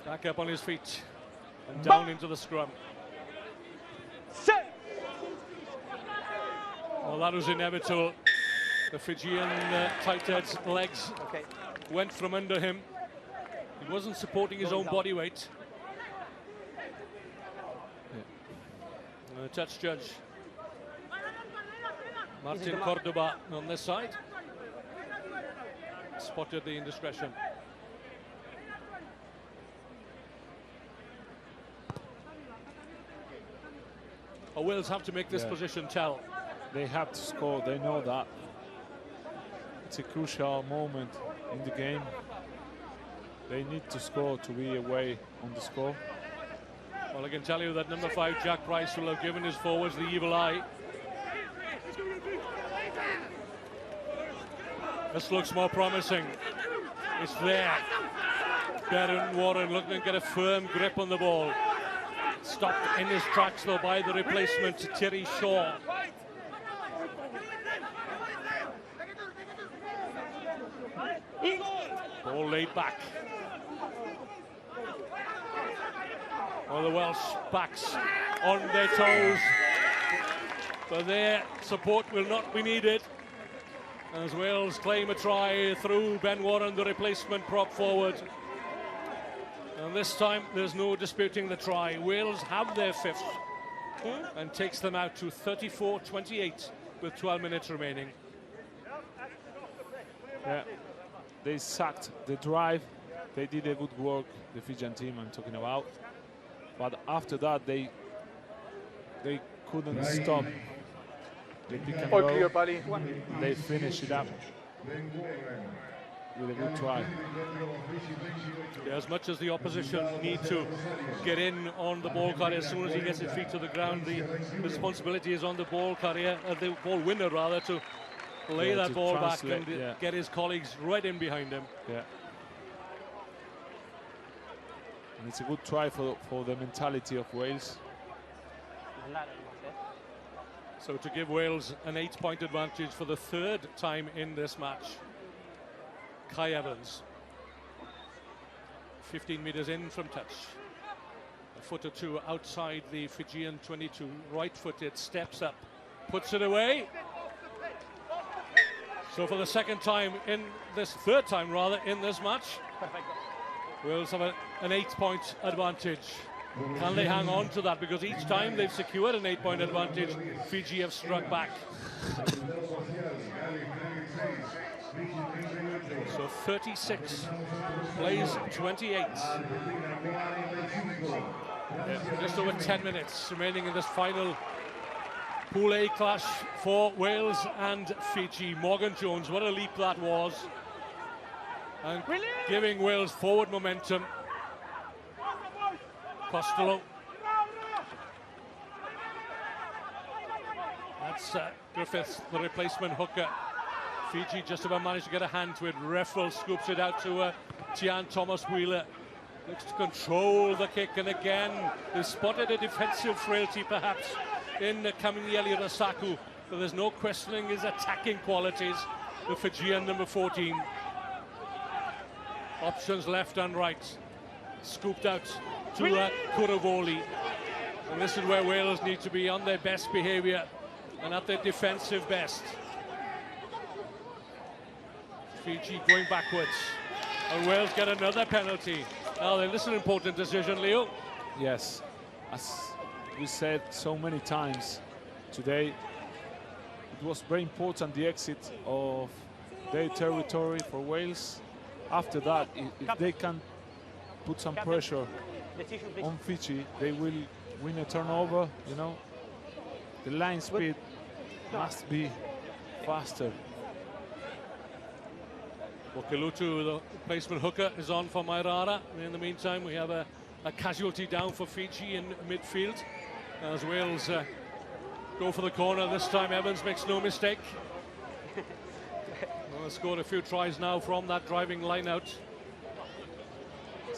Speaker 1: back up on his feet and down into the scrum. Well, that was inevitable. The Fijian tight head's legs went from under him. He wasn't supporting his own body weight. Touch judge Martin Cordoba on this side spotted the indiscretion. Wales have to make this position tell.
Speaker 2: They have to score, they know that. It's a crucial moment in the game. They need to score to be away on the score.
Speaker 1: Well, I can tell you that number 5, Jack Price, will have given his forwards the evil eye. This looks more promising. It's there. Darren Warren looking to get a firm grip on the ball. Stopped in his tracks, though, by the replacement, Terry Shaw. Ball laid back. Well, the Welsh backs on their toes, but their support will not be needed as Wales claim a try through Ben Warren, the replacement prop forward. And this time there's no disputing the try. Wales have their 5th and takes them out to 34-28 with 12 minutes remaining.
Speaker 2: Yeah, they sacked the drive. They did a good work, the Fijian team I'm talking about. But after that, they couldn't stop the pick and roll. They finished it up with a good try.
Speaker 1: Yeah, as much as the opposition need to get in on the ball carrier, as soon as he gets his feet to the ground, the responsibility is on the ball carrier, the ball winner rather, to lay that ball back and get his colleagues right in behind him.
Speaker 2: Yeah. And it's a good try for the mentality of Wales.
Speaker 1: So to give Wales an 8-point advantage for the 3rd time in this match. Kai Evans, 15 meters in from touch. A foot or two outside the Fijian 22. Right-footed, steps up, puts it away. So for the 2nd time in this, 3rd time rather, in this match, Wales have an 8-point advantage. Can they hang on to that? Because each time they've secured an 8-point advantage, Fiji have struck back. So 36 plays 28. Just over 10 minutes remaining in this final Pool A clash for Wales and Fiji. Morgan Jones, what a leap that was. And giving Wales forward momentum. Costello. That's Griffiths, the replacement hooker. Fiji just about managed to get a hand to it. Reffel scoops it out to Tian Thomas-Wheeler. Looks to control the kick, and again they spotted a defensive frailty perhaps in Kaminieli Rasaku, but there's no questioning his attacking qualities. The Fijian number 14. Options left and right. Scooped out to Kuravoli. And this is where Wales need to be on their best behaviour and at their defensive best. Fiji going backwards, and Wales get another penalty. Now then, this is an important decision, Leo.
Speaker 2: Yes, as we said so many times today, it was very important, the exit of their territory for Wales. After that, if they can put some pressure on Fiji, they will win a turnover, you know. The line speed must be faster.
Speaker 1: Wakilutu, the replacement hooker, is on for Mairara. In the meantime, we have a casualty down for Fiji in midfield as Wales go for the corner. This time Evans makes no mistake. Well, they've scored a few tries now from that driving line out.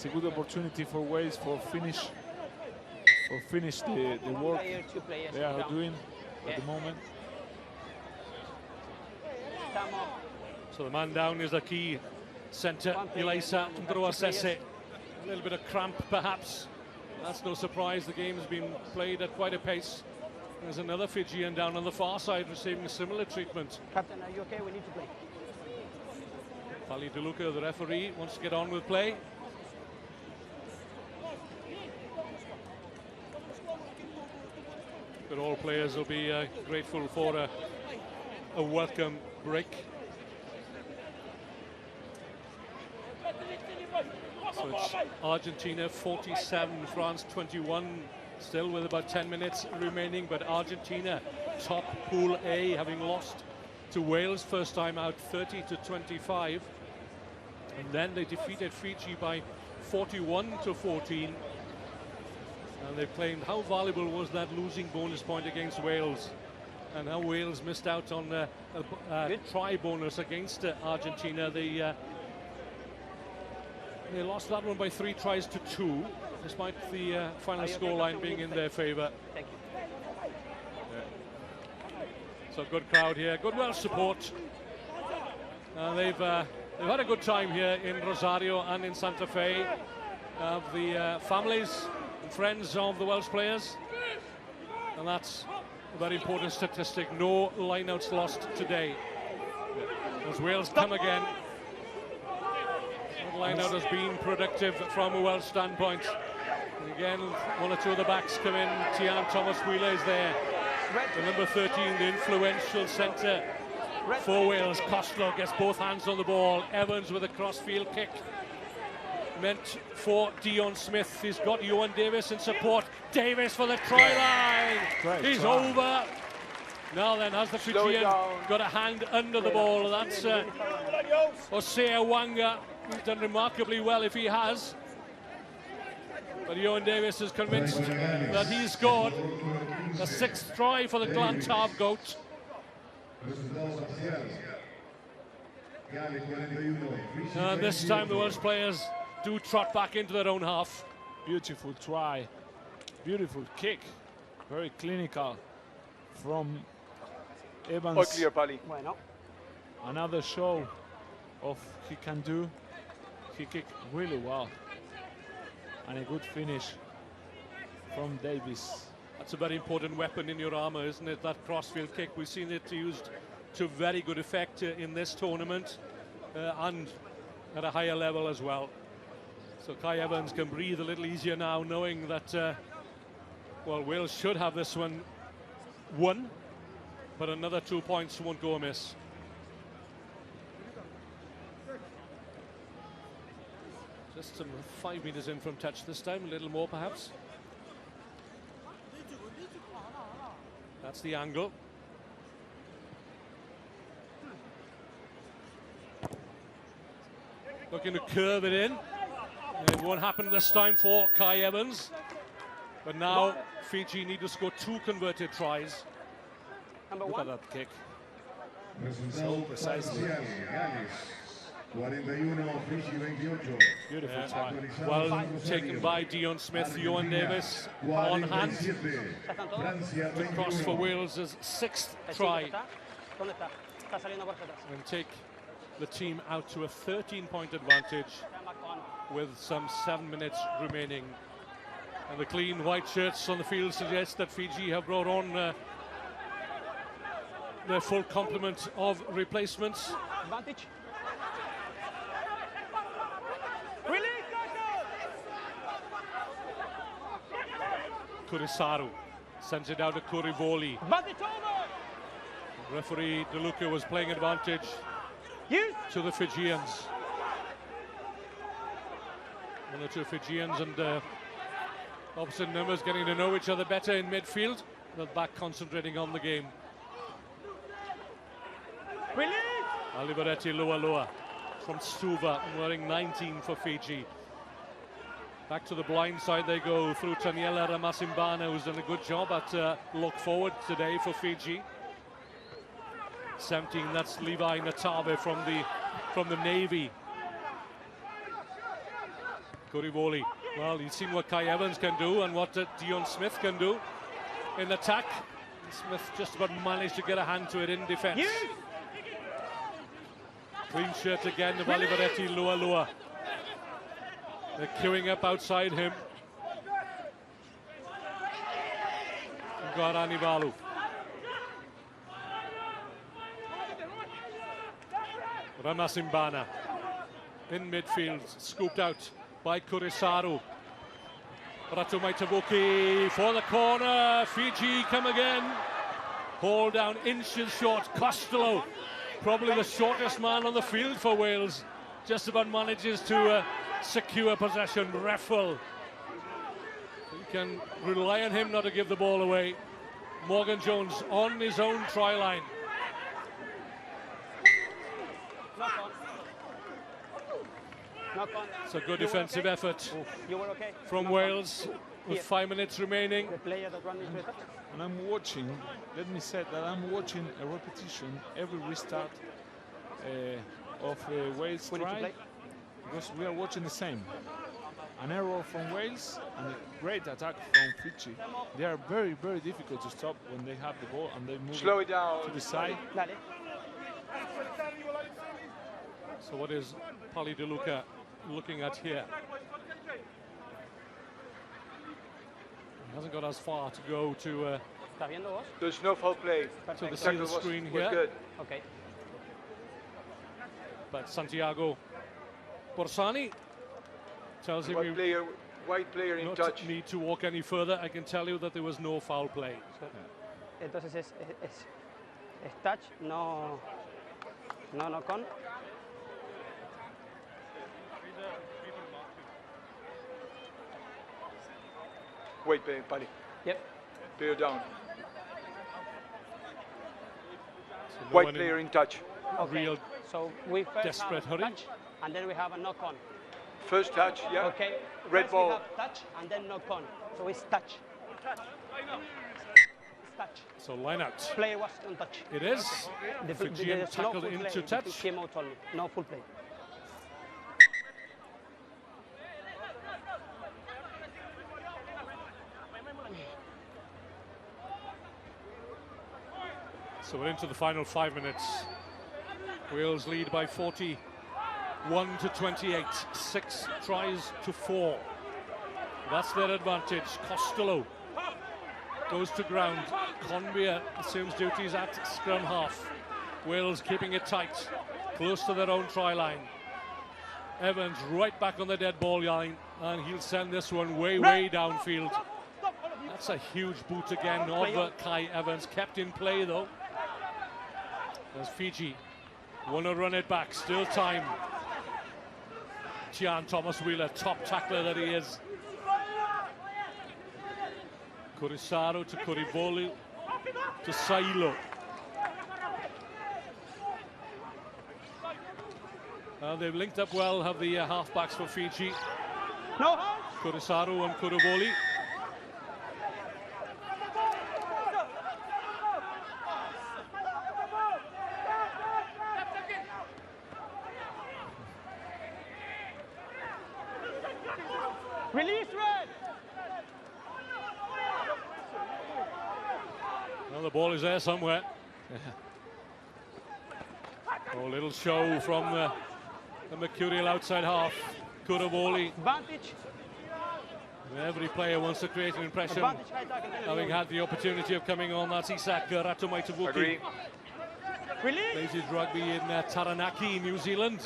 Speaker 2: it's a good opportunity for Wales for finish the work they are doing at the moment.
Speaker 1: So the man down is the key centre, Elisa Ndroasese. A little bit of cramp, perhaps. That's no surprise. The game has been played at quite a pace. There's another Fijian down on the far side receiving similar treatment.
Speaker 5: Captain, are you okay? We need to play.
Speaker 1: Fali DeLuca, the referee, wants to get on with play. But all players will be grateful for a welcome break. So it's Argentina 47, France 21, still with about 10 minutes remaining, but Argentina top Pool A, having lost to Wales first time out 30-25, and then they defeated Fiji by 41-14, and they claimed how valuable was that losing bonus point against Wales, and how Wales missed out on a try bonus against Argentina. They lost that one by 3 tries to 2, despite the final scoreline being in their favour.
Speaker 5: Thank you.
Speaker 1: So good crowd here, good Welsh support. They've had a good time here in Rosario and in Santa Fe. The families and friends of the Welsh players, and that's a very important statistic. No lineouts lost today. As Wales come again, that lineout has been productive from a Welsh standpoint. And again, one or two of the backs come in. Tian Thomas Wheeler is there. The number 13, the influential centre for Wales. Costello gets both hands on the ball. Evans with a cross-field kick meant for Dion Smith. He's got Ewan Davis in support. Davis for the try line. He's over. Now then, has the Fijian got a hand under the ball? That's Osea Wanga. He's done remarkably well if he has. But Ewan Davis is convinced that he's scored a 6th try for the Glantav Goat. And this time the Welsh players do trot back into their own half.
Speaker 2: Beautiful try, beautiful kick, very clinical from Evans.
Speaker 6: All clear, Pali.
Speaker 5: Bueno.
Speaker 2: Another show of he can do. He kicked really well. And a good finish from Davis.
Speaker 1: That's a very important weapon in your armour, isn't it? That crossfield kick. We've seen it used to very good effect in this tournament and at a higher level as well. So Kai Evans can breathe a little easier now, knowing that, well, Wales should have this one won, but another 2 points won't go amiss. Just some 5 meters in from touch this time, a little more perhaps. That's the angle. Looking to curve it in. It won't happen this time for Kai Evans. But now Fiji need to score 2 converted tries. Look at that kick.
Speaker 2: So precisely. Beautiful try.
Speaker 1: Well taken by Dion Smith. Ewan Davis on hand to cross for Wales' 6th try and take the team out to a 13-point advantage with some 7 minutes remaining. And the clean white shirts on the field suggest that Fiji have brought on their full complement of replacements.
Speaker 5: Advantage.
Speaker 1: Kurisaru sends it out to Kurivoli. Referee DeLuca was playing advantage to the Fijians. 1 or 2 Fijians and opposite numbers getting to know each other better in midfield, but back concentrating on the game. Alivaretti Lualua from Suva, wearing 19 for Fiji. Back to the blind side they go through Taniela Ramasimbana, who's done a good job at look forward today for Fiji. 17, that's Levi Natabe from the Navy. Kurivoli, well, he's seen what Kai Evans can do and what Dion Smith can do in attack. Smith just about managed to get a hand to it in defence. Clean shirt again, the Valivaretti Lua. They're queuing up outside him. Garani Balu. Ramasimbana in midfield, scooped out by Kurisaru. Ratumaitabuki for the corner. Fiji come again. Hold down inches short. Costello, probably the shortest man on the field for Wales, just about manages to secure possession. Reffel, you can rely on him not to give the ball away. Morgan Jones on his own try line. It's a good defensive effort from Wales with 5 minutes remaining.
Speaker 2: And I'm watching, let me say that I'm watching a repetition every restart of Wales try, because we are watching the same. An error from Wales and a great attack from Fiji. They are very, very difficult to stop when they have the ball and they move
Speaker 6: Slow it down
Speaker 2: to the side.
Speaker 1: So what is Pali De Luca looking at here? He hasn't got as far to go to
Speaker 6: There's no foul play.
Speaker 1: to see the screen here.
Speaker 6: Good.
Speaker 5: Okay.
Speaker 1: But Santiago Borsani tells him
Speaker 6: White player in
Speaker 1: not
Speaker 6: touch.
Speaker 1: need to walk any further. I can tell you that there was no foul play.
Speaker 5: Entonces es touch, no con.
Speaker 6: Wait, Pali.
Speaker 5: Yep.
Speaker 6: Player down.
Speaker 1: So no
Speaker 6: White
Speaker 1: one
Speaker 6: player in touch.
Speaker 5: Okay.
Speaker 1: Real
Speaker 5: So we first
Speaker 1: desperate
Speaker 5: have
Speaker 1: hurry.
Speaker 5: touch, and then we have a knock on.
Speaker 6: First touch, yeah.
Speaker 5: Okay.
Speaker 6: Red
Speaker 5: First
Speaker 6: ball.
Speaker 5: We have touch and then knock on. So it's touch. It's touch.
Speaker 1: So line out.
Speaker 5: Player was on touch.
Speaker 1: It is.
Speaker 5: The
Speaker 1: Fijian
Speaker 5: no
Speaker 1: tackled
Speaker 5: full
Speaker 1: into
Speaker 5: play.
Speaker 1: touch.
Speaker 5: It came out only. No full play.
Speaker 1: So we're into the final 5 minutes. Wales lead by 41 to 28. 6 tries to 4. That's their advantage. Costello goes to ground. Conbia assumes duties at scrum half. Wales keeping it tight, close to their own try line. Evans right back on the dead ball line, and he'll send this one way downfield. That's a huge boot again of Kai Evans, kept in play though. As Fiji want to run it back, still time. Tian Thomas Wheeler, top tackler that he is. Kurisaru to Kurivoli to Sailo. They've linked up well, have the halfbacks for Fiji.
Speaker 5: No.
Speaker 1: Kurisaru and Kurivoli.
Speaker 5: Release red.
Speaker 1: Well, the ball is there somewhere. Oh, little show from the mercurial outside half. Kurivoli.
Speaker 5: Advantage.
Speaker 1: Every player wants to create an impression, having had the opportunity of coming on. That's Isak Ratumaitabuki.
Speaker 6: Agree.
Speaker 5: Release.
Speaker 1: Plays his rugby in Taranaki, New Zealand.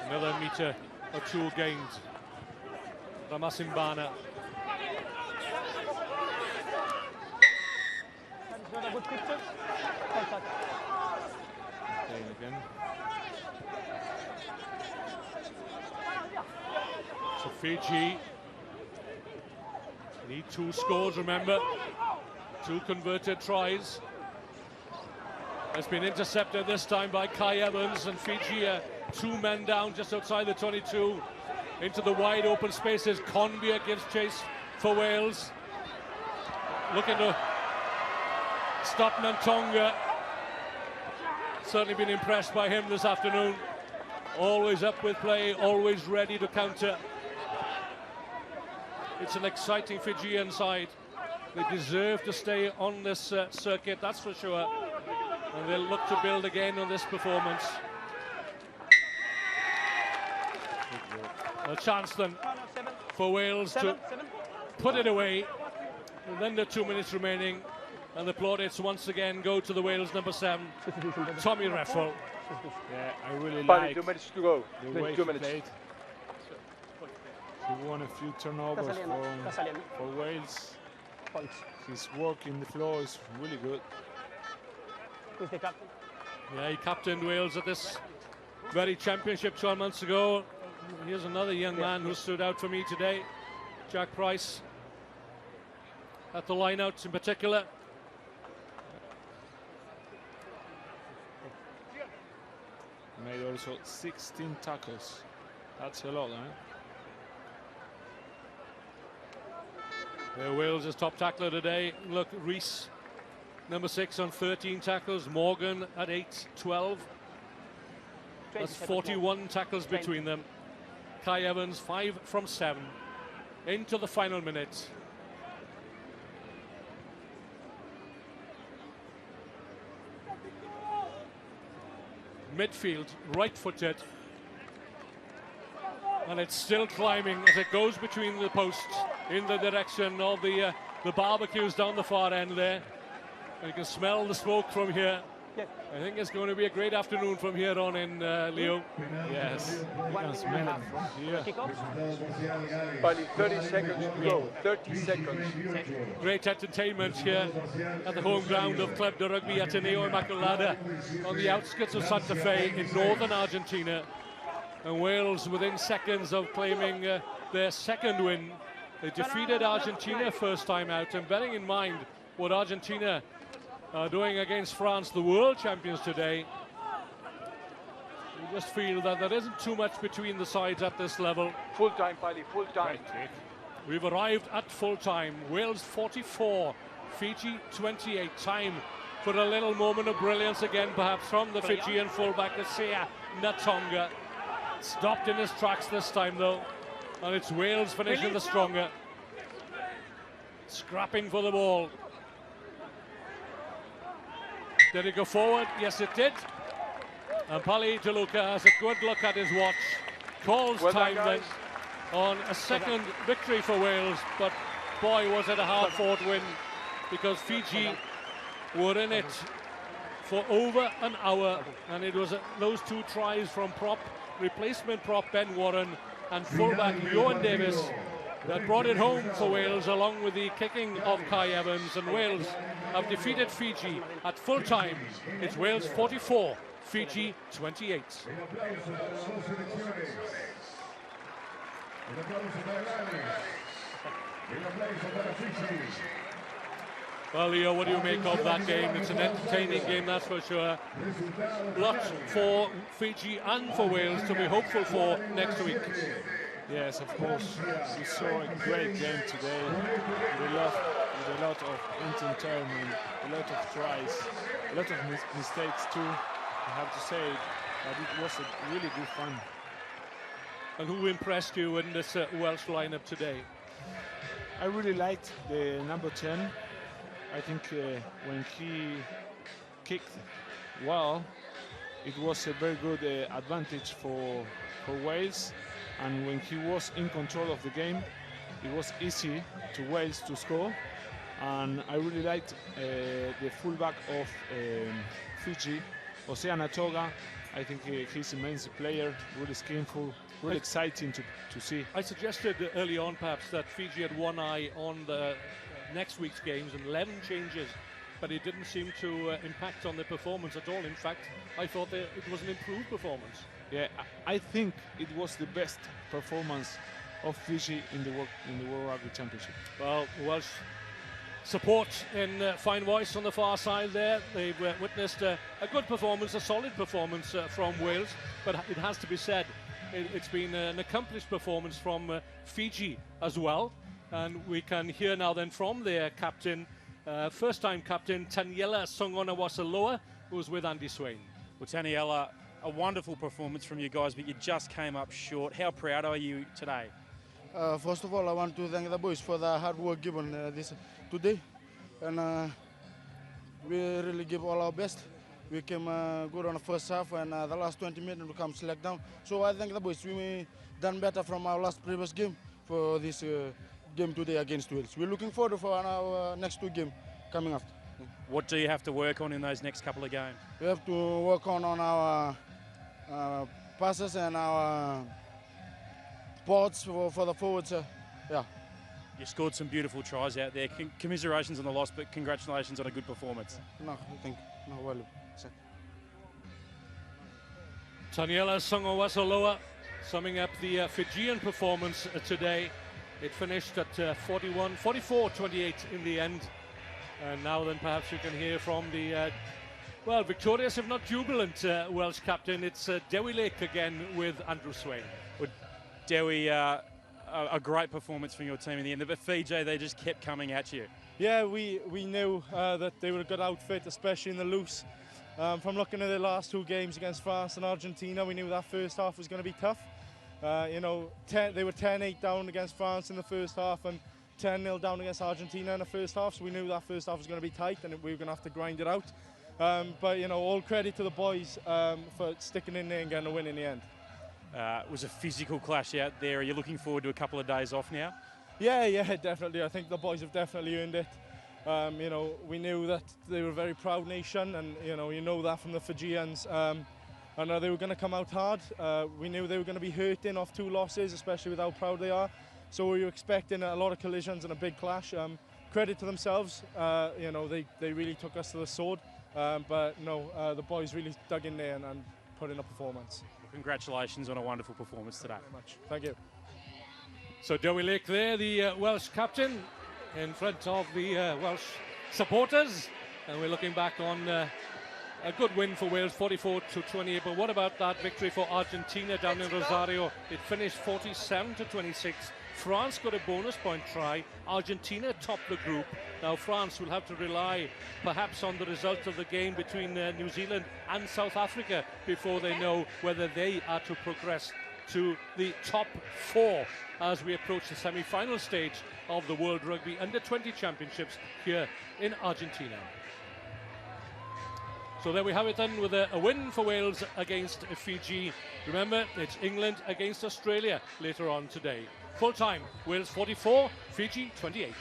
Speaker 1: Another metre or two gained. Ramasimbana.
Speaker 5: Not a good picture.
Speaker 1: Again. So Fiji need 2 scores, remember. 2 converted tries. Has been intercepted this time by Kai Evans, and Fiji 2 men down just outside the 22. Into the wide open spaces. Conbia gives chase for Wales. Looking to stop Nantonga. Certainly been impressed by him this afternoon. Always up with play, always ready to counter. It's an exciting Fijian side. They deserve to stay on this circuit, that's for sure. And they'll look to build again on this performance. A chance then for Wales to put it away. And then the 2 minutes remaining. And the plaudits once again go to the Wales number 7, Tommy Reffel.
Speaker 2: Yeah, I really
Speaker 6: Buddy,
Speaker 2: like
Speaker 6: 2 minutes to go.
Speaker 2: the way
Speaker 6: 2
Speaker 2: he
Speaker 6: minutes.
Speaker 2: played. He won a few turnovers for Wales. His work in the floor is really good.
Speaker 5: Who's the captain?
Speaker 1: Yeah, he captained Wales at this very championship 12 months ago. Here's another young man who stood out for me today, Jack Price. At the lineouts in particular.
Speaker 2: Made also 16 tackles. That's a lot, eh?
Speaker 1: Wales' top tackler today. Look, Rees, number 6 on 13 tackles. Morgan at 8, 12. That's 41 tackles between them. Kai Evans, 5 from 7. Into the final minute. Midfield, right-footed. And it's still climbing as it goes between the posts in the direction of the barbecues down the far end there. And you can smell the smoke from here. I think it's going to be a great afternoon from here on in, Leo.
Speaker 2: Yes, you can smell it from here.
Speaker 6: Buddy, 30 seconds to go. 30 seconds.
Speaker 1: Great entertainment here at the home ground of Club de Rugby Ateneo Immaculada on the outskirts of Santa Fe in northern Argentina. And Wales within seconds of claiming their second win. They defeated Argentina first time out, and bearing in mind what Argentina are doing against France, the world champions today, we just feel that there isn't too much between the sides at this level.
Speaker 6: Full time, Paddy, full time.
Speaker 1: We've arrived at full time. Wales 44, Fiji 28. Time for a little moment of brilliance again, perhaps from the Fijian fullback, Asia Natonga. Stopped in his tracks this time though, and it's Wales finishing the stronger. Scrapping for the ball. Did it go forward? Yes, it did. And Pali Taluka has a good look at his watch. Calls time then on a second victory for Wales, but boy, was it a hard-fought win, because Fiji were in it for over an hour, and it was those 2 tries from replacement prop Ben Warren and fullback Johan Davis that brought it home for Wales, along with the kicking of Kai Evans, and Wales have defeated Fiji at full time. It's Wales 44, Fiji 28. Well, Leo, what do you make of that game? It's an entertaining game, that's for sure. Lots for Fiji and for Wales to be hopeful for next week.
Speaker 2: Yes, of course. We saw a great game today with a lot of entertainment, a lot of tries, a lot of mistakes too. I have to say that it was a really good fun.
Speaker 1: And who impressed you in this Welsh lineup today?
Speaker 2: I really liked the number 10. I think when he kicked well, it was a very good advantage for Wales. And when he was in control of the game, it was easy to Wales to score. And I really liked the fullback of Fiji, Oceana Toga. I think he's an amazing player, really skillful, really exciting to see.
Speaker 1: I suggested early on perhaps that Fiji had one eye on the next week's games and 11 changes, but it didn't seem to impact on the performance at all. In fact, I thought that it was an improved performance.
Speaker 2: Yeah, I think it was the best performance of Fiji in the World Rugby Championship.
Speaker 1: Well, Welsh support in fine voice on the far side there. They've witnessed a good performance, a solid performance from Wales, but it has to be said, it's been an accomplished performance from Fiji as well. And we can hear now then from their captain, first-time captain, Taniela Songonawasaloa, who's with Andy Swain.
Speaker 8: Well, Taniela a wonderful performance from you guys, but you just came up short. How proud are you today?
Speaker 7: First of all, I want to thank the boys for the hard work given today, and we really give all our best. We came good on the first half, and the last 20 minutes we come slack down. So I thank the boys. We done better from our previous game for this game today against Wales. We're looking forward for our next 2 games coming after.
Speaker 8: What do you have to work on in those next couple of games?
Speaker 7: We have to work on our passes and our boards for the forwards. Yeah.
Speaker 8: You scored some beautiful tries out there. Commiserations on the loss, but congratulations on a good performance.
Speaker 7: No, I think no, well.
Speaker 1: Taniela Songowasaloa summing up the Fijian performance today. It finished at 44-28 in the end. And now then perhaps you can hear from the, well, victorious if not jubilant Welsh captain. It's Dewi Lake again with Andrew Swain.
Speaker 8: Well, Dewi, a great performance from your team in the end. But Fiji, they just kept coming at you.
Speaker 9: Yeah, we knew that they were a good outfit, especially in the loose. From looking at the last 2 games against France and Argentina, we knew that first half was going to be tough. You know, they were 10-8 down against France in the first half and 10-0 down against Argentina in the first half, so we knew that first half was going to be tight and we were going to have to grind it out. But, you know, all credit to the boys for sticking in there and getting a win in the end.
Speaker 8: It was a physical clash out there. Are you looking forward to a couple of days off now?
Speaker 9: Yeah, definitely. I think the boys have definitely earned it. You know, we knew that they were a very proud nation, and you know that from the Fijians. I know they were going to come out hard. We knew they were going to be hurting off 2 losses, especially with how proud they are. So we were expecting a lot of collisions and a big clash. Credit to themselves. You know, they really took us to the sword. But no, the boys really dug in there and put in a performance.
Speaker 8: Well, congratulations on a wonderful performance today.
Speaker 9: Thank you very much. Thank you.
Speaker 1: So Dewi Lake there, the Welsh captain, in front of the Welsh supporters. And we're looking back on a good win for Wales, 44-28. But what about that victory for Argentina down in Rosario? It finished 47-26. France got a bonus point try. Argentina topped the group. Now France will have to rely perhaps on the result of the game between New Zealand and South Africa before they know whether they are to progress to the top 4 as we approach the semi-final stage of the World Rugby U20 Championships here in Argentina. So there we have it then with a win for Wales against Fiji. Remember, it's England against Australia later on today. Full time, Wales 44, Fiji 28.